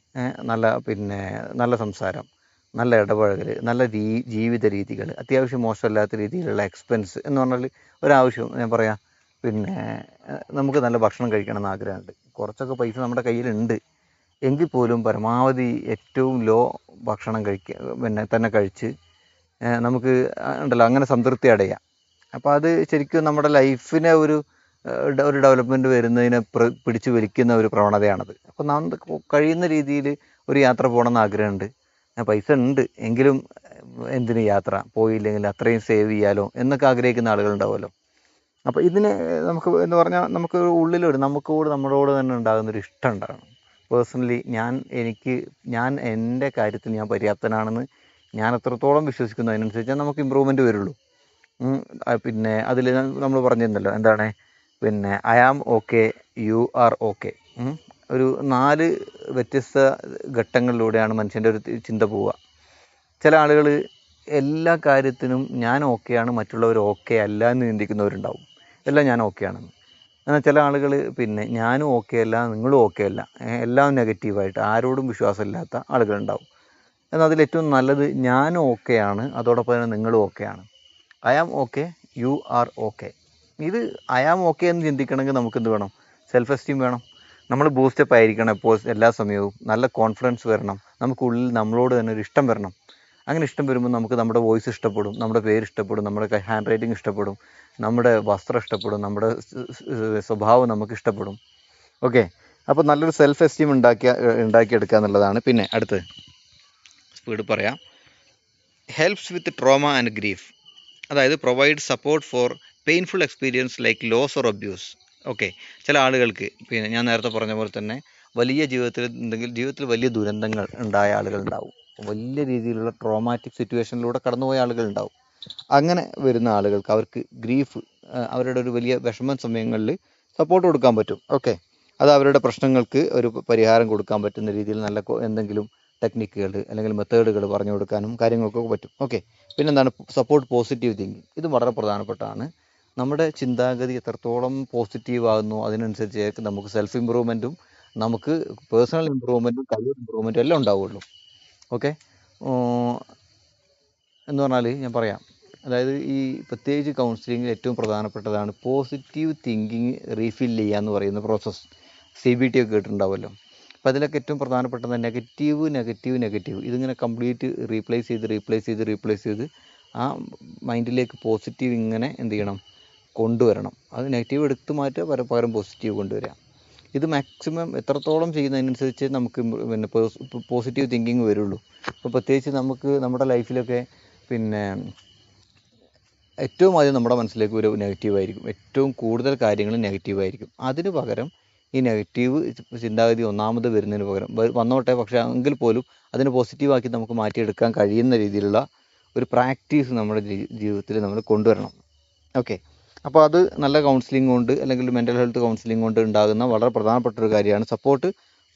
നല്ല സംസാരം, നല്ല ഇടപഴകൽ, നല്ല ജീവിത രീതികൾ, അത്യാവശ്യം മോശമല്ലാത്ത രീതിയിലുള്ള എക്സ്പെൻസ് എന്ന് പറഞ്ഞാൽ ഒരാവശ്യം ഞാൻ പറയാം. നമുക്ക് നല്ല ഭക്ഷണം കഴിക്കണമെന്ന് ആഗ്രഹമുണ്ട്. കുറച്ചൊക്കെ പൈസ നമ്മുടെ കയ്യിലുണ്ട് എങ്കിൽ പോലും പരമാവധി ഏറ്റവും ലോ ഭക്ഷണം തന്നെ കഴിച്ച് നമുക്ക് ഉണ്ടല്ലോ അങ്ങനെ സംതൃപ്തി അടയാം. അപ്പോൾ അത് ശരിക്കും നമ്മുടെ ലൈഫിനെ ഒരു ഡെവലപ്മെൻറ്റ് വരുന്നതിനെ പിടിച്ചു വലിക്കുന്ന ഒരു പ്രവണതയാണത്. അപ്പോൾ കഴിയുന്ന രീതിയിൽ ഒരു യാത്ര പോകണമെന്ന് ആഗ്രഹമുണ്ട്. പൈസ ഉണ്ട് എങ്കിലും എന്തിന് യാത്ര, പോയില്ലെങ്കിൽ അത്രയും സേവ് ചെയ്യാലോ എന്നൊക്കെ ആഗ്രഹിക്കുന്ന ആളുകളുണ്ടാവുമല്ലോ. അപ്പോൾ ഇതിന് നമുക്ക് എന്ന് പറഞ്ഞാൽ നമുക്ക് നമ്മളോട് തന്നെ ഉണ്ടാകുന്നൊരു ഇഷ്ടം ഉണ്ടാകണം. പേഴ്സണലി ഞാൻ എൻ്റെ കാര്യത്തിൽ ഞാൻ പര്യാപ്തനാണെന്ന് ഞാൻ എത്രത്തോളം വിശ്വസിക്കുന്നു അതിനനുസരിച്ച് നമുക്ക് ഇമ്പ്രൂവ്മെൻറ്റ് വരുള്ളൂ. പിന്നെ അതിൽ നമ്മൾ പറഞ്ഞിരുന്നല്ലോ എന്താണ്, I am okay, you are okay. ഒരു 4 വ്യത്യസ്ത ഘട്ടങ്ങളിലൂടെയാണ് മനുഷ്യൻ്റെ ഒരു ചിന്ത പോവുക. ചില ആളുകൾ എല്ലാ കാര്യത്തിനും ഞാൻ ഓക്കെയാണ്, മറ്റുള്ളവർ ഓക്കെ അല്ല എന്ന് ചിന്തിക്കുന്നവരുണ്ടാവും. എല്ലാം ഞാൻ ഓക്കെയാണെന്ന്. എന്നാൽ ചില ആളുകൾ ഞാനും ഓക്കെ അല്ല, നിങ്ങളും ഓക്കെ അല്ല, എല്ലാം നെഗറ്റീവായിട്ട് ആരോടും വിശ്വാസമില്ലാത്ത ആളുകളുണ്ടാവും. എന്നാൽ അതിലേറ്റവും നല്ലത് ഞാനും ഓക്കെയാണ്, അതോടൊപ്പം തന്നെ നിങ്ങളും ഓക്കെയാണ്. I am okay, you are okay. ഇത് അയാം ഓക്കെ എന്ന് ചിന്തിക്കണമെങ്കിൽ നമുക്ക് എന്ത് വേണം? സെൽഫ് എസ്റ്റീം വേണം. നമ്മൾ ബൂസ്റ്റപ്പ് ആയിരിക്കണം എപ്പോൾ, എല്ലാ സമയവും. നല്ല കോൺഫിഡൻസ് വരണം. നമുക്കുള്ളിൽ നമ്മളോട് തന്നെ ഒരു ഇഷ്ടം വരണം. അങ്ങനെ ഇഷ്ടം വരുമ്പോൾ നമുക്ക് നമ്മുടെ വോയിസ് ഇഷ്ടപ്പെടും, നമ്മുടെ പേര് ഇഷ്ടപ്പെടും, നമ്മുടെ ഹാൻഡ് റൈറ്റിംഗ് ഇഷ്ടപ്പെടും, നമ്മുടെ വസ്ത്രം ഇഷ്ടപ്പെടും, നമ്മുടെ സ്വഭാവം നമുക്ക് ഇഷ്ടപ്പെടും. ഓക്കെ, അപ്പോൾ നല്ലൊരു സെൽഫ് എസ്റ്റീം ഉണ്ടാക്കിയെടുക്കുക എന്നുള്ളതാണ്. പിന്നെ അടുത്ത് സ്പീഡ് പറയാം. Helps with trauma and grief, അതായത് provide support for painful experience like loss or abuse. Okay, ചില ആളുകൾക്ക് പിന്നെ ഞാൻ നേരത്തെ പറഞ്ഞ പോലെ തന്നെ വലിയ ജീവിതത്തിൽ വലിയ ദുരന്തങ്ങൾ ഉണ്ടായ ആളുകളുണ്ടാവും. വലിയ രീതിയിലുള്ള ട്രോമാറ്റിക് സിറ്റുവേഷനിലൂടെ കടന്നുപോയ ആളുകളുണ്ടാവും. അങ്ങനെ വരുന്ന ആളുകൾക്ക് അവർക്ക് ഗ്രീഫ്, അവരുടെ ഒരു വലിയ വിഷമ സമയങ്ങളിൽ സപ്പോർട്ട് കൊടുക്കാൻ പറ്റും. ഓക്കെ, അത് അവരുടെ പ്രശ്നങ്ങൾക്ക് ഒരു പരിഹാരം കൊടുക്കാൻ പറ്റുന്ന രീതിയിൽ നല്ല എന്തെങ്കിലും ടെക്നിക്കുകൾ അല്ലെങ്കിൽ മെത്തേഡുകൾ പറഞ്ഞു കൊടുക്കാനും കാര്യങ്ങൾക്കൊക്കെ പറ്റും. ഓക്കെ, പിന്നെന്താണ് സപ്പോർട്ട് പോസിറ്റീവ് തിങ്കിങ്. ഇത് വളരെ പ്രധാനപ്പെട്ടതാണ്. നമ്മുടെ ചിന്താഗതി എത്രത്തോളം പോസിറ്റീവ് ആകുന്നു അതിനനുസരിച്ച് നമുക്ക് സെൽഫ് ഇമ്പ്രൂവ്മെൻറ്റും നമുക്ക് പേഴ്സണൽ ഇമ്പ്രൂവ്മെൻറ്റും കരിയർ ഇമ്പ്രൂവ്മെൻറ്റും എല്ലാം ഉണ്ടാവുള്ളൂ. ഓക്കെ, എന്ന് പറഞ്ഞാൽ ഞാൻ പറയാം, അതായത് ഈ പ്രത്യേകിച്ച് കൗൺസിലിങ്ങിൽ ഏറ്റവും പ്രധാനപ്പെട്ടതാണ് പോസിറ്റീവ് തിങ്കിങ് റീഫിൽ ചെയ്യുക എന്ന് പറയുന്ന പ്രോസസ്സ്. CBT ഒക്കെ കേട്ടിട്ടുണ്ടാവുമല്ലോ. അപ്പോൾ അതിലൊക്കെ ഏറ്റവും പ്രധാനപ്പെട്ടത് നെഗറ്റീവ് ഇതിങ്ങനെ കംപ്ലീറ്റ് റീപ്ലേസ് ചെയ്ത് ആ മൈൻഡിലേക്ക് പോസിറ്റീവ് ഇങ്ങനെ എന്ത് ചെയ്യണം, കൊണ്ടുവരണം. അത് നെഗറ്റീവ് എടുത്ത് മാറ്റുക, പകരം പോസിറ്റീവ് കൊണ്ടുവരിക. ഇത് മാക്സിമം എത്രത്തോളം ചെയ്യുന്നതിനനുസരിച്ച് നമുക്ക് പിന്നെ പോസിറ്റീവ് തിങ്കിങ് വരുള്ളൂ. ഇപ്പോൾ പ്രത്യേകിച്ച് നമുക്ക് നമ്മുടെ ലൈഫിലൊക്കെ പിന്നെ ഏറ്റവും ആദ്യം നമ്മുടെ മനസ്സിലേക്ക് ഒരു നെഗറ്റീവായിരിക്കും. ഏറ്റവും കൂടുതൽ കാര്യങ്ങൾ നെഗറ്റീവായിരിക്കും. അതിന് പകരം ഈ നെഗറ്റീവ് ചിന്താഗതി ഒന്നാമത് വരുന്നതിന് പകരം വന്നോട്ടെ, പക്ഷേ എങ്കിൽ പോലും അതിനെ പോസിറ്റീവാക്കി നമുക്ക് മാറ്റിയെടുക്കാൻ കഴിയുന്ന രീതിയിലുള്ള ഒരു പ്രാക്ടീസ് നമ്മുടെ ജീവിതത്തിൽ നമ്മൾ കൊണ്ടുവരണം. ഓക്കെ, അപ്പോൾ അത് നല്ല കൗൺസിലിംഗ് കൊണ്ട് അല്ലെങ്കിൽ മെൻ്റൽ ഹെൽത്ത് കൗൺസിലിംഗ് കൊണ്ട് ഉണ്ടാകുന്ന വളരെ പ്രധാനപ്പെട്ട ഒരു കാര്യമാണ് support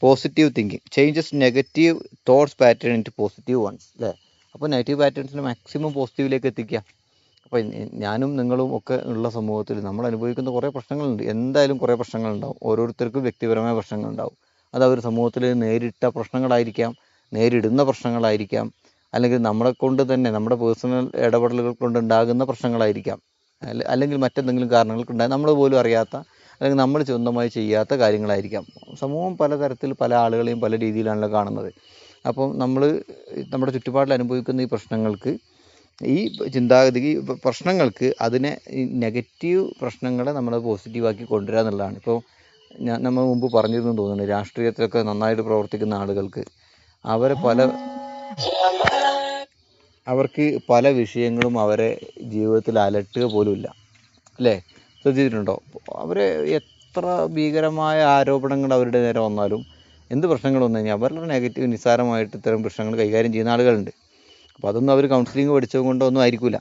positive thinking. Changes negative thoughts pattern into positive ones, അല്ലേ? അപ്പോൾ നെഗറ്റീവ് പാറ്റേൺസിനെ മാക്സിമം പോസിറ്റീവിലേക്ക് എത്തിക്കുക. അപ്പോൾ ഞാനും നിങ്ങളും ഒക്കെ ഉള്ള സമൂഹത്തിൽ നമ്മൾ അനുഭവിക്കുന്ന കുറേ പ്രശ്നങ്ങളുണ്ട്. എന്തായാലും കുറേ പ്രശ്നങ്ങളുണ്ടാവും. ഓരോരുത്തർക്കും വ്യക്തിപരമായ പ്രശ്നങ്ങളുണ്ടാവും. അത് അവർ സമൂഹത്തിൽ നേരിട്ട പ്രശ്നങ്ങളായിരിക്കാം, നേരിടുന്ന പ്രശ്നങ്ങളായിരിക്കാം, അല്ലെങ്കിൽ നമ്മളെ കൊണ്ട് തന്നെ നമ്മുടെ പേഴ്സണൽ ഇടപെടലുകൾ കൊണ്ടുണ്ടാകുന്ന പ്രശ്നങ്ങളായിരിക്കാം, അല്ലെങ്കിൽ മറ്റെന്തെങ്കിലും കാരണങ്ങൾക്കുണ്ടായി നമ്മൾ പോലും അറിയാത്ത അല്ലെങ്കിൽ നമ്മൾ സ്വന്തമായി ചെയ്യാത്ത കാര്യങ്ങളായിരിക്കാം. സമൂഹം പലതരത്തിൽ പല ആളുകളെയും പല രീതിയിലാണല്ലോ കാണുന്നത്. അപ്പം നമ്മൾ നമ്മുടെ ചുറ്റുപാടിൽ അനുഭവിക്കുന്ന ഈ പ്രശ്നങ്ങൾക്ക്, ഈ ചിന്താഗതി പ്രശ്നങ്ങൾക്ക് അതിനെ ഈ നെഗറ്റീവ് പ്രശ്നങ്ങളെ നമ്മൾ പോസിറ്റീവാക്കി കൊണ്ടുവരിക എന്നുള്ളതാണ്. ഇപ്പോൾ നമ്മൾ മുമ്പ് പറഞ്ഞിരുന്നു തോന്നുന്നു, രാഷ്ട്രീയത്തിലൊക്കെ നന്നായിട്ട് പ്രവർത്തിക്കുന്ന ആളുകൾക്ക് അവർക്ക് പല വിഷയങ്ങളും അവരെ ജീവിതത്തിൽ അലട്ടുക പോലുമില്ല, അല്ലേ? ശ്രദ്ധിച്ചിട്ടുണ്ടോ? അവരെ എത്ര ഭീകരമായ ആരോപണങ്ങൾ അവരുടെ നേരെ വന്നാലും, എന്ത് പ്രശ്നങ്ങൾ വന്നു കഴിഞ്ഞാൽ അവരുടെ നെഗറ്റീവ് നിസ്സാരമായിട്ട് ഇത്തരം പ്രശ്നങ്ങൾ കൈകാര്യം ചെയ്യുന്ന ആളുകളുണ്ട്. അപ്പോൾ അതൊന്നും അവർ കൗൺസിലിംഗ് പഠിച്ചത് കൊണ്ടൊന്നും ആയിരിക്കില്ല.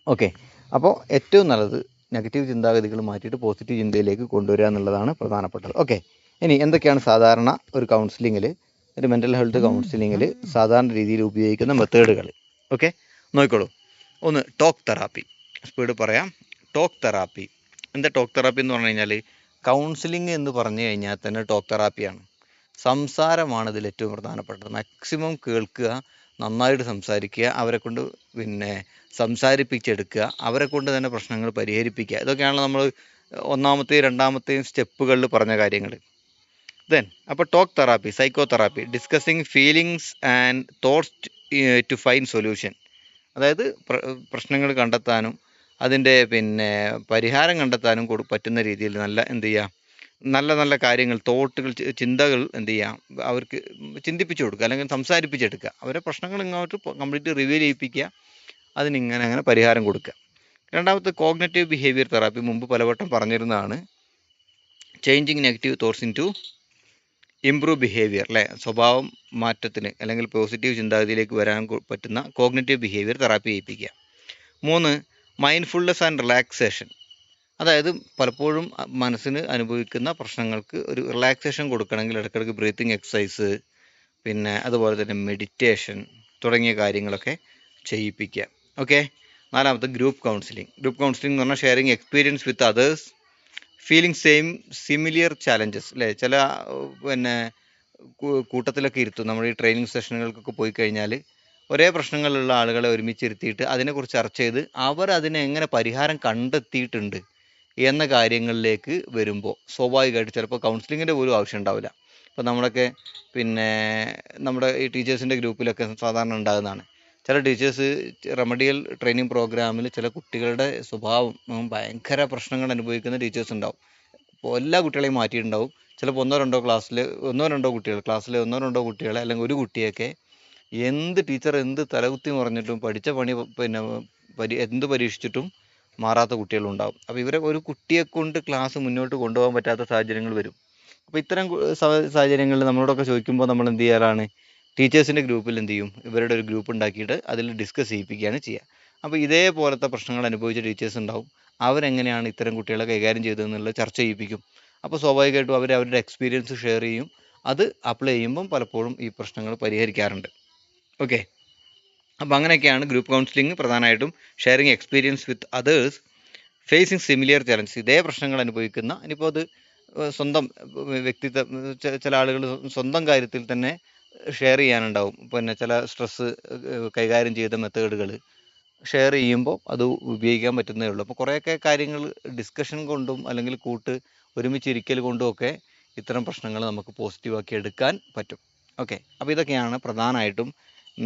ഓക്കെ, അപ്പോൾ ഏറ്റവും നല്ലത് നെഗറ്റീവ് ചിന്താഗതികൾ മാറ്റിയിട്ട് പോസിറ്റീവ് ചിന്തയിലേക്ക് കൊണ്ടുവരിക എന്നുള്ളതാണ് പ്രധാനപ്പെട്ടത്. ഓക്കെ, ഇനി എന്തൊക്കെയാണ് സാധാരണ ഒരു കൗൺസിലിങ്ങിൽ, ഒരു മെൻ്റൽ ഹെൽത്ത് കൗൺസിലിങ്ങിൽ സാധാരണ രീതിയിൽ ഉപയോഗിക്കുന്ന മെത്തേഡുകൾ? ഓക്കെ, നോക്കിക്കോളൂ. ഒന്ന്, ടോക്ക് തെറാപ്പി. സ്പീഡ് പറയാം. Talk therapy. എന്താ ടോക്ക് തെറാപ്പി എന്ന് പറഞ്ഞു കഴിഞ്ഞാൽ, കൗൺസിലിംഗ് എന്ന് പറഞ്ഞു കഴിഞ്ഞാൽ തന്നെ ടോക്ക് തെറാപ്പിയാണ്. സംസാരമാണ് ഇതിൽ ഏറ്റവും പ്രധാനപ്പെട്ടത്. മാക്സിമം കേൾക്കുക, നന്നായിട്ട് സംസാരിക്കുക, അവരെ കൊണ്ട് സംസാരിപ്പിച്ചെടുക്കുക, അവരെ കൊണ്ട് തന്നെ പ്രശ്നങ്ങൾ പരിഹരിപ്പിക്കുക. ഇതൊക്കെയാണ് നമ്മൾ ഒന്നാമത്തെയും രണ്ടാമത്തെയും സ്റ്റെപ്പുകളിൽ പറഞ്ഞ കാര്യങ്ങൾ. അപ്പോൾ talk therapy, psychotherapy, discussing feelings and thoughts to find solution. അതായത് പ്രശ്നങ്ങൾ കണ്ടെത്താനും അതിൻ്റെ പരിഹാരം കണ്ടെത്താനും പറ്റുന്ന രീതിയിൽ നല്ല നല്ല കാര്യങ്ങൾ, തോട്ടുകൾ, ചിന്തകൾ അവർക്ക് ചിന്തിപ്പിച്ചു കൊടുക്കുക, അല്ലെങ്കിൽ സംസാരിപ്പിച്ചെടുക്കുക. അവരെ പ്രശ്നങ്ങൾ ഇങ്ങോട്ട് കംപ്ലീറ്റ് റിവീൽ ചെയ്യിപ്പിക്കുക, അതിനിങ്ങനെ പരിഹാരം കൊടുക്കുക. രണ്ടാമത്തെ കോഗ്നിറ്റീവ് ബിഹേവിയർ തെറാപ്പി. മുമ്പ് പലവട്ടം പറഞ്ഞിരുന്നതാണ്. Changing negative thoughts in to improve behaviour, അല്ലേ? സ്വഭാവം മാറ്റത്തിന് അല്ലെങ്കിൽ പോസിറ്റീവ് ചിന്താഗതിയിലേക്ക് വരാൻ പറ്റുന്ന കോഗ്നിറ്റീവ് ബിഹേവിയർ തെറാപ്പി ചെയ്യിപ്പിക്കുക. 3, മൈൻഡ്ഫുൾനെസ് ആൻഡ് റിലാക്സേഷൻ. അതായത് പലപ്പോഴും മനസ്സിന് അനുഭവിക്കുന്ന പ്രശ്നങ്ങൾക്ക് ഒരു റിലാക്സേഷൻ കൊടുക്കണമെങ്കിൽ ഇടയ്ക്കിടയ്ക്ക് ബ്രീത്തിങ് എക്സസൈസ്, അതുപോലെ തന്നെ മെഡിറ്റേഷൻ തുടങ്ങിയ കാര്യങ്ങളൊക്കെ ചെയ്യിപ്പിക്കുക. Okay, 4, group counselling. Group counselling എന്ന് പറഞ്ഞാൽ sharing experience with others, feeling similar challenges, അല്ലേ? ചില കൂട്ടത്തിലൊക്കെ ഇരുത്തും. നമ്മൾ ഈ ട്രെയിനിങ് സെഷനുകൾക്കൊക്കെ പോയി കഴിഞ്ഞാൽ ഒരേ പ്രശ്നങ്ങളുള്ള ആളുകളെ ഒരുമിച്ചിരുത്തിയിട്ട് അതിനെക്കുറിച്ച് ചർച്ച ചെയ്ത് അവരതിനെ എങ്ങനെ പരിഹാരം കണ്ടെത്തിയിട്ടുണ്ട് എന്ന കാര്യങ്ങളിലേക്ക് വരുമ്പോൾ സ്വാഭാവികമായിട്ട് ചിലപ്പോൾ കൗൺസിലിങ്ങിൻ്റെ പോലും ആവശ്യം ഉണ്ടാവില്ല. ഇപ്പോൾ നമ്മളൊക്കെ പിന്നെ നമ്മുടെ ഈ ടീച്ചേഴ്സിൻ്റെ ഗ്രൂപ്പിലൊക്കെ സാധാരണ ഉണ്ടാകുന്നതാണ്. ചില ടീച്ചേഴ്സ് റെമഡിയൽ ട്രെയിനിങ് പ്രോഗ്രാമിൽ ചില കുട്ടികളുടെ സ്വഭാവം ഭയങ്കര പ്രശ്നങ്ങൾ അനുഭവിക്കുന്ന ടീച്ചേഴ്സ് ഉണ്ടാവും. അപ്പോൾ എല്ലാ കുട്ടികളെയും മാറ്റിയിട്ടുണ്ടാവും. ചിലപ്പോൾ ഒന്നോ രണ്ടോ കുട്ടികൾ ക്ലാസ്സിലെ കുട്ടികളെ അല്ലെങ്കിൽ ഒരു കുട്ടിയൊക്കെ ടീച്ചർ എന്ത് തലകുത്തി മറിഞ്ഞിട്ടും പഠിച്ച പണി എന്ത് പരീക്ഷിച്ചിട്ടും മാറാത്ത കുട്ടികളുണ്ടാവും. അപ്പോൾ ഇവരെ ഒരു കുട്ടിയെ കൊണ്ട് ക്ലാസ് മുന്നോട്ട് കൊണ്ടുപോകാൻ പറ്റാത്ത സാഹചര്യങ്ങൾ വരും. അപ്പോൾ ഇത്തരം സാഹചര്യങ്ങളിൽ നമ്മളോടൊക്കെ ചോദിക്കുമ്പോൾ നമ്മൾ എന്ത് ചെയ്യാറാണ്, ടീച്ചേഴ്സിൻ്റെ ഗ്രൂപ്പിൽ എന്ത് ചെയ്യും, ഇവരുടെ ഒരു ഗ്രൂപ്പ് ഉണ്ടാക്കിയിട്ട് അതിൽ ഡിസ്കസ് ചെയ്യിപ്പിക്കുകയാണ് ചെയ്യുക. അപ്പോൾ ഇതേപോലത്തെ പ്രശ്നങ്ങൾ അനുഭവിച്ച ടീച്ചേഴ്സ് ഉണ്ടാവും. അവരെങ്ങനെയാണ് ഇത്തരം കുട്ടികളെ കൈകാര്യം ചെയ്തതെന്നുള്ളത് ചർച്ച ചെയ്യിപ്പിക്കും. അപ്പോൾ സ്വാഭാവികമായിട്ടും അവർ അവരുടെ എക്സ്പീരിയൻസ് ഷെയർ ചെയ്യും. അത് അപ്ലൈ ചെയ്യുമ്പം പലപ്പോഴും ഈ പ്രശ്നങ്ങൾ പരിഹരിക്കാറുണ്ട്. ഓക്കെ, അപ്പോൾ അങ്ങനെയൊക്കെയാണ് ഗ്രൂപ്പ് കൗൺസിലിംഗ് പ്രധാനമായിട്ടും sharing experience with others facing similar challenges. ഇതേ പ്രശ്നങ്ങൾ അനുഭവിക്കുന്ന, ഇനിയിപ്പോൾ അത് സ്വന്തം വ്യക്തിത്വം, ചില ആളുകൾ സ്വന്തം കാര്യത്തിൽ തന്നെ ഷെയർ ചെയ്യാനുണ്ടാവും. പിന്നെ ചില സ്ട്രെസ്സ് കൈകാര്യം ചെയ്ത മെത്തേഡുകൾ ഷെയർ ചെയ്യുമ്പോൾ അത് ഉപയോഗിക്കാൻ പറ്റുന്നേ ഉള്ളൂ. അപ്പോൾ കുറേയൊക്കെ കാര്യങ്ങൾ ഡിസ്കഷൻ കൊണ്ടും അല്ലെങ്കിൽ ഒരുമിച്ചിരിക്കൽ കൊണ്ടും ഒക്കെ ഇത്തരം പ്രശ്നങ്ങൾ നമുക്ക് പോസിറ്റീവാക്കി എടുക്കാൻ പറ്റും. ഓക്കെ, അപ്പോൾ ഇതൊക്കെയാണ് പ്രധാനമായിട്ടും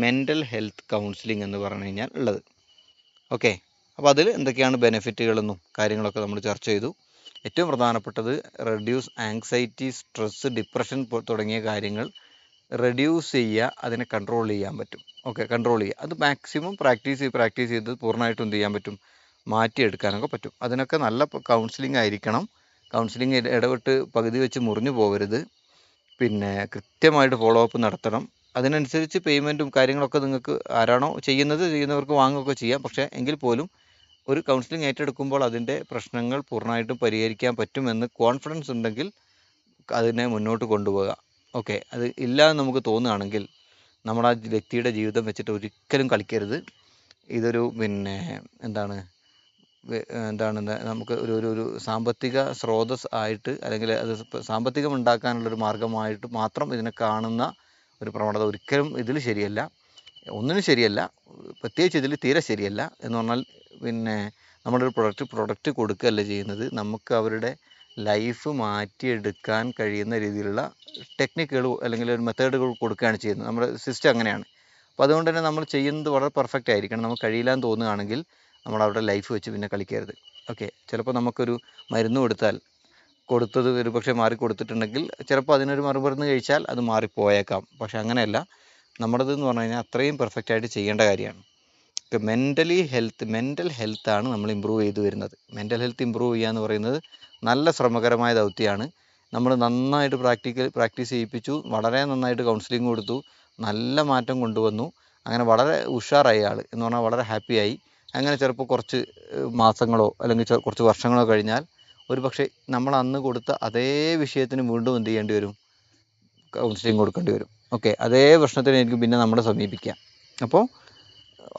മെൻ്റൽ ഹെൽത്ത് കൗൺസിലിംഗ് എന്ന് പറഞ്ഞു കഴിഞ്ഞാൽ ഉള്ളത്. ഓക്കെ, അപ്പോൾ അതിൽ എന്തൊക്കെയാണ് ബെനിഫിറ്റുകളെന്നും കാര്യങ്ങളൊക്കെ നമ്മൾ ചർച്ച ചെയ്തു. ഏറ്റവും പ്രധാനപ്പെട്ടത് റെഡ്യൂസ് ആങ്സൈറ്റി, സ്ട്രെസ്സ്, ഡിപ്രഷൻ തുടങ്ങിയ കാര്യങ്ങൾ റെഡ്യൂസ് ചെയ്യുക, അതിനെ കൺട്രോൾ ചെയ്യാൻ പറ്റും. ഓക്കെ, കൺട്രോൾ ചെയ്യുക, അത് മാക്സിമം പ്രാക്ടീസ് ചെയ്ത് പൂർണ്ണമായിട്ടും എന്ത് ചെയ്യാൻ പറ്റും, മാറ്റിയെടുക്കാനൊക്കെ പറ്റും. അതിനൊക്കെ നല്ല കൗൺസിലിംഗ് ആയിരിക്കണം. കൗൺസിലിംഗ് ഇടവിട്ട് പകുതി വെച്ച് മുറിഞ്ഞു പോകരുത്. പിന്നെ കൃത്യമായിട്ട് ഫോളോ അപ്പ് നടത്തണം. അതിനനുസരിച്ച് പേയ്മെൻറ്റും കാര്യങ്ങളൊക്കെ നിങ്ങൾക്ക് ആരാണോ ചെയ്യുന്നവർക്ക് വാങ്ങുകയൊക്കെ ചെയ്യാം. പക്ഷേ എങ്കിൽ പോലും ഒരു കൗൺസിലിംഗ് ഏറ്റെടുക്കുമ്പോൾ അതിൻ്റെ പ്രശ്നങ്ങൾ പൂർണ്ണമായിട്ടും പരിഹരിക്കാൻ പറ്റുമെന്ന് കോൺഫിഡൻസ് ഉണ്ടെങ്കിൽ അതിനെ മുന്നോട്ട് കൊണ്ടുപോകുക. ഓക്കെ, അത് ഇല്ല എന്ന് നമുക്ക് തോന്നുകയാണെങ്കിൽ നമ്മൾ ആ വ്യക്തിയുടെ ജീവിതം വെച്ചിട്ട് ഒരിക്കലും കളിക്കരുത്. ഇതൊരു നമുക്ക് ഒരു സാമ്പത്തിക സ്രോതസ് ആയിട്ട്, അല്ലെങ്കിൽ അത് സാമ്പത്തികം ഉണ്ടാക്കാനുള്ളൊരു മാർഗമായിട്ട് മാത്രം ഇതിനെ കാണുന്ന ഒരു പ്രവണത ഒരിക്കലും ഇതിൽ ശരിയല്ല. ഒന്നിനും ശരിയല്ല, പ്രത്യേകിച്ച് ഇതിൽ തീരെ ശരിയല്ല. എന്ന് പറഞ്ഞാൽ നമ്മളൊരു പ്രൊഡക്റ്റ് കൊടുക്കുകയല്ല ചെയ്യുന്നത്, നമുക്ക് അവരുടെ ലൈഫ് മാറ്റിയെടുക്കാൻ കഴിയുന്ന രീതിയിലുള്ള ടെക്നിക്കുകൾ അല്ലെങ്കിൽ ഒരു മെത്തേഡുകൾ കൊടുക്കുകയാണ് ചെയ്യുന്നത്. നമ്മുടെ സിസ്റ്റം അങ്ങനെയാണ്. അപ്പോൾ അതുകൊണ്ട് തന്നെ നമ്മൾ ചെയ്യുന്നത് വളരെ പെർഫെക്റ്റ് ആയിരിക്കണം. നമുക്ക് കഴിയില്ല എന്ന് തോന്നുകയാണെങ്കിൽ നമ്മൾ അവരുടെ ലൈഫ് വെച്ച് പിന്നെ കളിക്കരുത്. ഓക്കെ, ചിലപ്പോൾ നമുക്കൊരു മരുന്ന് കൊടുത്തത് ഒരു പക്ഷേ മാറിക്കൊടുത്തിട്ടുണ്ടെങ്കിൽ ചിലപ്പോൾ അതിനൊരു മറുമരുന്ന് കഴിച്ചാൽ അത് മാറിപ്പോയേക്കാം. പക്ഷെ അങ്ങനെയല്ല, നമ്മുടേത് എന്ന് പറഞ്ഞു കഴിഞ്ഞാൽ അത്രയും പെർഫെക്റ്റായിട്ട് ചെയ്യേണ്ട കാര്യമാണ്. മെൻ്റൽ ഹെൽത്താണ് നമ്മൾ ഇമ്പ്രൂവ് ചെയ്തു വരുന്നത്. മെൻ്റൽ ഹെൽത്ത് ഇമ്പ്രൂവ് ചെയ്യുക എന്ന് പറയുന്നത് നല്ല ശ്രമകരമായ ദൗത്യമാണ്. നമ്മൾ നന്നായിട്ട് പ്രാക്ടീസ് ചെയ്യിപ്പിച്ചു, വളരെ നന്നായിട്ട് കൗൺസിലിംഗ് കൊടുത്തു, നല്ല മാറ്റം കൊണ്ടുവന്നു. അങ്ങനെ വളരെ ഉഷാറായി ആൾ എന്ന് പറഞ്ഞാൽ വളരെ ഹാപ്പിയായി. അങ്ങനെ ചിലപ്പോൾ കുറച്ച് മാസങ്ങളോ അല്ലെങ്കിൽ കുറച്ച് വർഷങ്ങളോ കഴിഞ്ഞാൽ ഒരു പക്ഷേ നമ്മൾ അന്ന് കൊടുത്ത അതേ വിഷയത്തിന് വീണ്ടും എന്ത് ചെയ്യേണ്ടി വരും, കൗൺസിലിംഗ് കൊടുക്കേണ്ടി വരും. ഓക്കെ, അതേ പ്രശ്നത്തിനായിരിക്കും പിന്നെ നമ്മളെ സമീപിക്കുക. അപ്പോൾ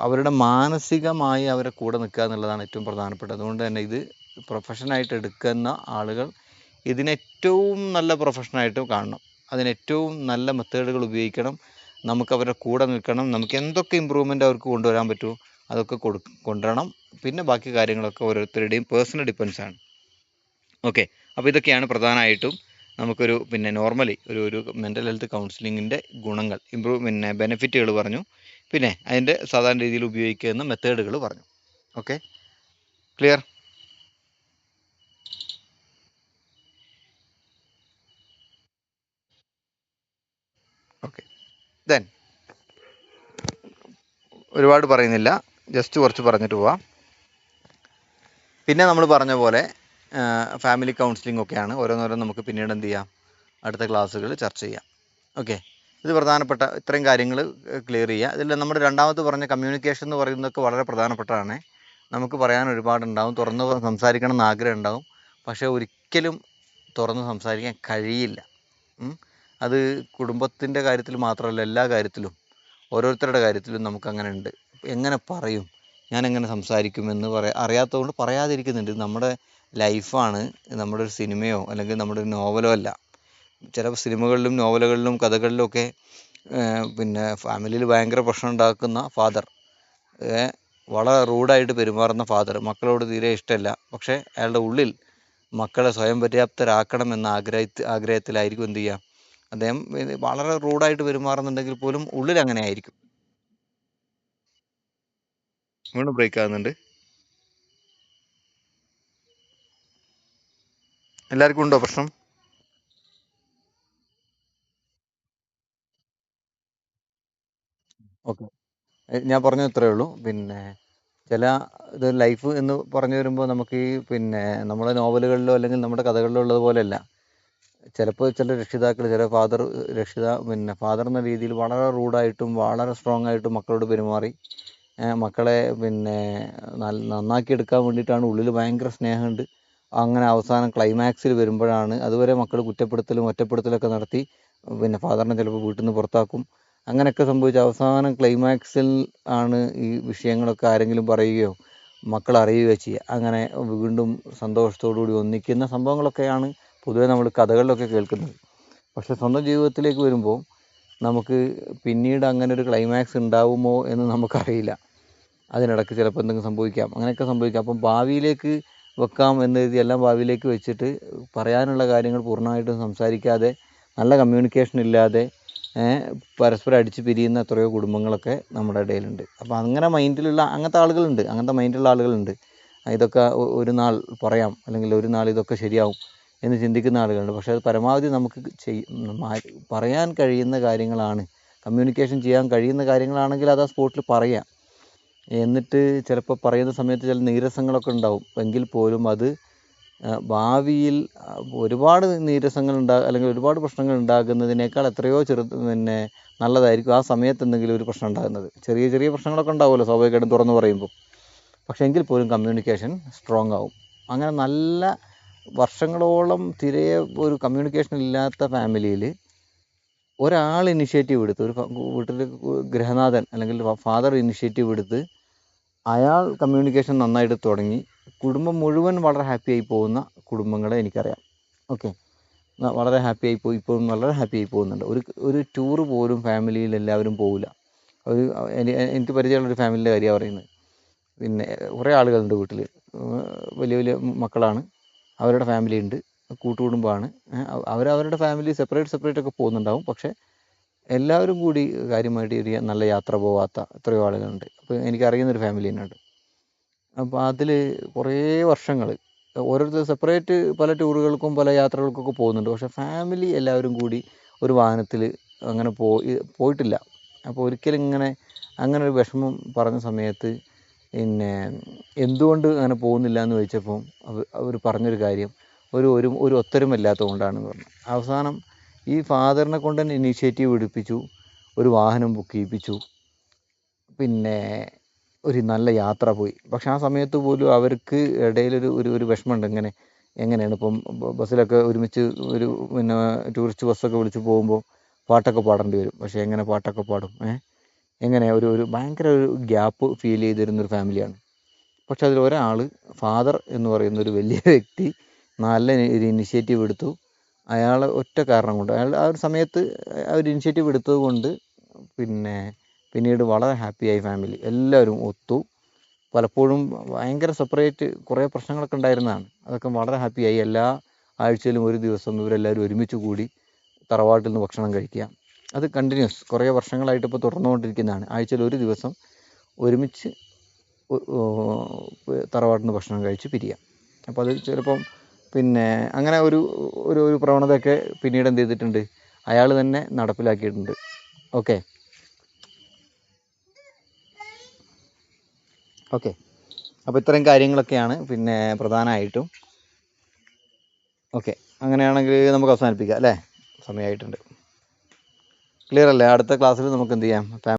അവരുടെ മാനസികമായി അവരെ കൂടെ നിൽക്കുക എന്നുള്ളതാണ് ഏറ്റവും പ്രധാനപ്പെട്ടത്. അതുകൊണ്ട് തന്നെ ഇത് പ്രൊഫഷനായിട്ട് എടുക്കുന്ന ആളുകൾ ഇതിനേറ്റവും നല്ല പ്രൊഫഷനായിട്ട് കാണണം. അതിനേറ്റവും നല്ല മെത്തേഡുകൾ ഉപയോഗിക്കണം. നമുക്ക് അവരുടെ കൂടെ നിൽക്കണം. നമുക്ക് എന്തൊക്കെ ഇമ്പ്രൂവ്മെൻ്റ് അവർക്ക് കൊണ്ടുവരാൻ പറ്റുമോ അതൊക്കെ കൊണ്ടുവരണം. പിന്നെ ബാക്കി കാര്യങ്ങളൊക്കെ ഓരോരുത്തരുടെയും പേഴ്സണൽ ഡിപ്പെൻസാണ്. ഓക്കെ, അപ്പോൾ ഇതൊക്കെയാണ് പ്രധാനമായിട്ടും നമുക്കൊരു നോർമലി ഒരു മെൻ്റൽ ഹെൽത്ത് കൗൺസിലിങ്ങിൻ്റെ ഗുണങ്ങൾ, ബെനിഫിറ്റുകൾ പറഞ്ഞു. പിന്നെ അതിൻ്റെ സാധാരണ രീതിയിൽ ഉപയോഗിക്കുന്ന മെത്തേഡുകൾ പറഞ്ഞു. Okay, clear? ഓക്കെ, ദെൻ ഒരുപാട് പറയുന്നില്ല, ജസ്റ്റ് കുറച്ച് പറഞ്ഞിട്ട് പോവാം. പിന്നെ നമ്മൾ പറഞ്ഞ പോലെ ഫാമിലി കൗൺസിലിംഗ് ഒക്കെയാണ്. ഓരോന്നോരോന്ന് നമുക്ക് പിന്നീട് എന്ത് ചെയ്യാം, അടുത്ത ക്ലാസ്സുകൾ ചർച്ച ചെയ്യാം. ഓക്കെ, ഇത് പ്രധാനപ്പെട്ട ഇത്രയും കാര്യങ്ങൾ ക്ലിയർ ചെയ്യുക. ഇതിൽ നമ്മൾ രണ്ടാമത് പറഞ്ഞ കമ്മ്യൂണിക്കേഷൻ എന്ന് പറയുന്നതൊക്കെ വളരെ പ്രധാനപ്പെട്ടതാണ്. നമുക്ക് പറയാൻ ഒരുപാടുണ്ടാവും, തുറന്ന് സംസാരിക്കണം എന്ന് ആഗ്രഹം ഉണ്ടാവും, പക്ഷേ ഒരിക്കലും തുറന്ന് സംസാരിക്കാൻ കഴിയില്ല. അത് കുടുംബത്തിൻ്റെ കാര്യത്തിൽ മാത്രമല്ല, എല്ലാ കാര്യത്തിലും ഓരോരുത്തരുടെ കാര്യത്തിലും നമുക്കങ്ങനെ ഉണ്ട്. എങ്ങനെ പറയും, ഞാൻ എങ്ങനെ സംസാരിക്കുമെന്ന് അറിയാത്തതുകൊണ്ട് പറയാതിരിക്കുന്നുണ്ട്. ഇത് നമ്മുടെ ലൈഫാണ്, നമ്മുടെ ഒരു സിനിമയോ അല്ലെങ്കിൽ നമ്മുടെ ഒരു നോവലോ അല്ല. ചില സിനിമകളിലും നോവലുകളിലും കഥകളിലും ഒക്കെ ഫാമിലിയിൽ ഭയങ്കര പ്രശ്നം ഉണ്ടാക്കുന്ന ഫാദർ വളരെ റൂഡായിട്ട് പെരുമാറുന്ന ഫാദർ, മക്കളോട് തീരെ ഇഷ്ടമല്ല. പക്ഷേ അയാളുടെ ഉള്ളിൽ മക്കളെ സ്വയം പര്യാപ്തരാക്കണം എന്ന ആഗ്രഹത്തിലായിരിക്കും എന്ത് ചെയ്യുക, അദ്ദേഹം വളരെ റൂഡായിട്ട് പെരുമാറുന്നുണ്ടെങ്കിൽ പോലും ഉള്ളിൽ അങ്ങനെ ആയിരിക്കും. വീണ്ടും ബ്രേക്ക് ആകുന്നുണ്ട്. എല്ലാവർക്കും ഉണ്ടോ പ്രശ്നം? ഓക്കെ, ഞാൻ പറഞ്ഞു ഇത്രയേ ഉള്ളൂ. പിന്നെ ചില ഇത് ലൈഫ് എന്ന് പറഞ്ഞു വരുമ്പോൾ നമുക്ക് ഈ നമ്മുടെ നോവലുകളിലോ അല്ലെങ്കിൽ നമ്മുടെ കഥകളിലോ ഉള്ളത് പോലെയല്ല. ചിലപ്പോൾ ചില രക്ഷിതാക്കൾ, ചില ഫാദർ എന്ന രീതിയിൽ വളരെ റൂഡായിട്ടും വളരെ സ്ട്രോങ് ആയിട്ടും മക്കളോട് പെരുമാറി മക്കളെ നന്നാക്കി എടുക്കാൻ വേണ്ടിയിട്ടാണ്. ഉള്ളിൽ ഭയങ്കര സ്നേഹമുണ്ട്. അങ്ങനെ അവസാനം ക്ലൈമാക്സിൽ വരുമ്പോഴാണ്, അതുവരെ മക്കൾ കുറ്റപ്പെടുത്തലും ഒറ്റപ്പെടുത്തലൊക്കെ നടത്തി ഫാദറിനെ ചിലപ്പോൾ വീട്ടിൽ നിന്ന് പുറത്താക്കും. അങ്ങനെയൊക്കെ സംഭവിച്ച് അവസാനം ക്ലൈമാക്സിൽ ആണ് ഈ വിഷയങ്ങളൊക്കെ ആരെങ്കിലും പറയുകയോ മക്കൾ അറിയുകയോ ചെയ്യുക. അങ്ങനെ വീണ്ടും സന്തോഷത്തോടു കൂടി ഒന്നിക്കുന്ന സംഭവങ്ങളൊക്കെയാണ് പൊതുവെ നമ്മൾ കഥകളിലൊക്കെ കേൾക്കുന്നത്. പക്ഷെ സ്വന്തം ജീവിതത്തിലേക്ക് വരുമ്പോൾ നമുക്ക് പിന്നീട് അങ്ങനെ ഒരു ക്ലൈമാക്സ് ഉണ്ടാവുമോ എന്ന് നമുക്കറിയില്ല. അതിനിടയ്ക്ക് ചിലപ്പോൾ എന്തെങ്കിലും സംഭവിക്കാം, അങ്ങനെയൊക്കെ സംഭവിക്കാം. അപ്പം ഭാവിയിലേക്ക് വെക്കാം എന്ന് കരുതി എല്ലാം ഭാവിയിലേക്ക് വെച്ചിട്ട് പറയാനുള്ള കാര്യങ്ങൾ പൂർണ്ണമായിട്ടും സംസാരിക്കാതെ, നല്ല കമ്മ്യൂണിക്കേഷൻ ഇല്ലാതെ പരസ്പരം അടിച്ച് പിരിയുന്ന എത്രയോ കുടുംബങ്ങളൊക്കെ നമ്മുടെ ഇടയിലുണ്ട്. അപ്പോൾ അങ്ങനത്തെ ആളുകളുണ്ട്, അങ്ങനത്തെ മൈൻഡുള്ള ആളുകളുണ്ട്. ഇതൊക്കെ ഒരു നാൾ പറയാം, അല്ലെങ്കിൽ ഒരു നാൾ ഇതൊക്കെ ശരിയാവും എന്ന് ചിന്തിക്കുന്ന ആളുകളുണ്ട്. പക്ഷേ അത് പരമാവധി നമുക്ക് പറയാൻ കഴിയുന്ന കാര്യങ്ങളാണ്, കമ്മ്യൂണിക്കേഷൻ ചെയ്യാൻ കഴിയുന്ന കാര്യങ്ങളാണെങ്കിൽ അത് ആ സ്പോട്ടിൽ പറയാം. എന്നിട്ട് ചിലപ്പോൾ പറയുന്ന സമയത്ത് ചില നീരസങ്ങളൊക്കെ ഉണ്ടാവും. എങ്കിൽ പോലും അത് ഭാവിയിൽ ഒരുപാട് നീരസങ്ങൾ അല്ലെങ്കിൽ ഒരുപാട് പ്രശ്നങ്ങൾ ഉണ്ടാകുന്നതിനേക്കാൾ എത്രയോ നല്ലതായിരിക്കും ആ സമയത്ത് എന്തെങ്കിലും ഒരു പ്രശ്നം ഉണ്ടാകുന്നത്. ചെറിയ ചെറിയ പ്രശ്നങ്ങളൊക്കെ ഉണ്ടാവുമല്ലോ സ്വാഭാവികമായിട്ടും തുറന്നു പറയുമ്പോൾ. പക്ഷേ എങ്കിൽ പോലും കമ്മ്യൂണിക്കേഷൻ സ്ട്രോങ് ആവും. അങ്ങനെ നല്ല വർഷങ്ങളോളം തീരെ ഒരു കമ്മ്യൂണിക്കേഷൻ ഇല്ലാത്ത ഫാമിലിയിൽ ഒരാൾ ഇനിഷ്യേറ്റീവ് എടുത്ത്, ഒരു വീട്ടിൽ ഗൃഹനാഥൻ അല്ലെങ്കിൽ ഫാദർ ഇനിഷ്യേറ്റീവ് എടുത്ത് അയാൾ കമ്മ്യൂണിക്കേഷൻ നന്നായിട്ട് തുടങ്ങി കുടുംബം മുഴുവൻ വളരെ ഹാപ്പിയായി പോകുന്ന കുടുംബങ്ങളെ എനിക്കറിയാം. ഓക്കെ, വളരെ ഹാപ്പിയായി പോയി, ഇപ്പോഴും വളരെ ഹാപ്പിയായി പോകുന്നുണ്ട്. ഒരു ടൂറ് പോലും ഫാമിലിയിൽ എല്ലാവരും പോവില്ല. എനിക്ക് പരിചയമുള്ളൊരു ഫാമിലിയുടെ കാര്യമാണ് പറയുന്നത്. കുറേ ആളുകളുണ്ട് വീട്ടിൽ, വലിയ വലിയ മക്കളാണ്, അവരുടെ ഫാമിലി ഉണ്ട്, കൂട്ടുകുടുംബമാണ്. അവരവരുടെ ഫാമിലി സെപ്പറേറ്റ് ഒക്കെ പോകുന്നുണ്ടാവും. പക്ഷേ എല്ലാവരും കൂടി കാര്യമായിട്ട് ഒരു നല്ല യാത്ര പോവാത്ത എത്രയോ ആളുകളുണ്ട്. അപ്പോൾ എനിക്കറിയുന്നൊരു ഫാമിലി തന്നെയുണ്ട്. അപ്പോൾ അതിൽ കുറേ വർഷങ്ങൾ ഓരോരുത്തർ സെപ്പറേറ്റ് പല ടൂറുകൾക്കും പല യാത്രകൾക്കൊക്കെ പോകുന്നുണ്ട്. പക്ഷേ ഫാമിലി എല്ലാവരും കൂടി ഒരു വാഹനത്തിൽ അങ്ങനെ പോയിട്ടില്ല. അപ്പോൾ ഒരിക്കലും അങ്ങനെ ഒരു വിഷമം പറഞ്ഞ സമയത്ത് എന്തുകൊണ്ട് അങ്ങനെ പോകുന്നില്ല എന്ന് ചോദിച്ചപ്പോൾ അവർ പറഞ്ഞൊരു കാര്യം, ഒരു ഒത്തൊരുമില്ലാത്തത് കൊണ്ടാണെന്ന് പറഞ്ഞു. അവസാനം ഈ ഫാദറിനെ കൊണ്ട് തന്നെ ഇനീഷ്യേറ്റീവ് എടുപ്പിച്ചു, ഒരു വാഹനം ബുക്ക് ചെയ്യിപ്പിച്ചു, ഒരു നല്ല യാത്ര പോയി. പക്ഷെ ആ സമയത്ത് പോലും അവർക്ക് ഇടയിലൊരു വിഷമമുണ്ട്. എങ്ങനെയാണ് ഇപ്പം ബസ്സിലൊക്കെ ഒരുമിച്ച് ഒരു ടൂറിസ്റ്റ് ബസ്സൊക്കെ വിളിച്ച് പോകുമ്പോൾ പാട്ടൊക്കെ പാടേണ്ടി വരും. പക്ഷേ എങ്ങനെ പാട്ടൊക്കെ പാടും? എങ്ങനെ ഒരു ഭയങ്കര ഒരു ഗ്യാപ്പ് ഫീൽ ചെയ്തിരുന്നൊരു ഫാമിലിയാണ്. പക്ഷെ അതിലൊരാൾ, ഫാദർ എന്ന് പറയുന്ന ഒരു വലിയ വ്യക്തി, നല്ല ഒരു ഇനിഷ്യേറ്റീവ് എടുത്തു. അയാൾ ഒറ്റ കാരണം കൊണ്ട്, അയാൾ ആ ഒരു സമയത്ത് ആ ഒരു ഇനിഷ്യേറ്റീവ് എടുത്തത് കൊണ്ട് പിന്നീട് വളരെ ഹാപ്പിയായി ഫാമിലി എല്ലാവരും ഒത്തു. പലപ്പോഴും ഭയങ്കര സെപ്പറേറ്റ് കുറേ പ്രശ്നങ്ങളൊക്കെ ഉണ്ടായിരുന്നതാണ്. അതൊക്കെ വളരെ ഹാപ്പിയായി. എല്ലാ ആഴ്ചയിലും ഒരു ദിവസം ഇവരെല്ലാവരും ഒരുമിച്ച് കൂടി തറവാട്ടിൽ നിന്ന് ഭക്ഷണം കഴിക്കുക. അത് കണ്ടിന്യൂസ് കുറേ വർഷങ്ങളായിട്ട് ഇപ്പോൾ തുടർന്നുകൊണ്ടിരിക്കുന്നതാണ്. ആഴ്ചയിൽ ഒരു ദിവസം ഒരുമിച്ച് തറവാട്ടിൽ നിന്ന് ഭക്ഷണം കഴിച്ച് പിരിയുക. അപ്പോൾ അത് ചിലപ്പം അങ്ങനെ ഒരു പ്രവണതയൊക്കെ പിന്നീട് എന്ത് ചെയ്തിട്ടുണ്ട്, അയാൾ തന്നെ നടപ്പിലാക്കിയിട്ടുണ്ട്. ഓക്കെ, അപ്പോൾ ഇത്രയും കാര്യങ്ങളൊക്കെയാണ് പ്രധാനമായിട്ടും. ഓക്കെ, അങ്ങനെയാണെങ്കിൽ നമുക്ക് അവസാനിപ്പിക്കാം അല്ലേ? സമയമായിട്ടുണ്ട്. ക്ലിയർ അല്ലേ? അടുത്ത ക്ലാസ്സിൽ നമുക്ക് എന്ത് ചെയ്യാം,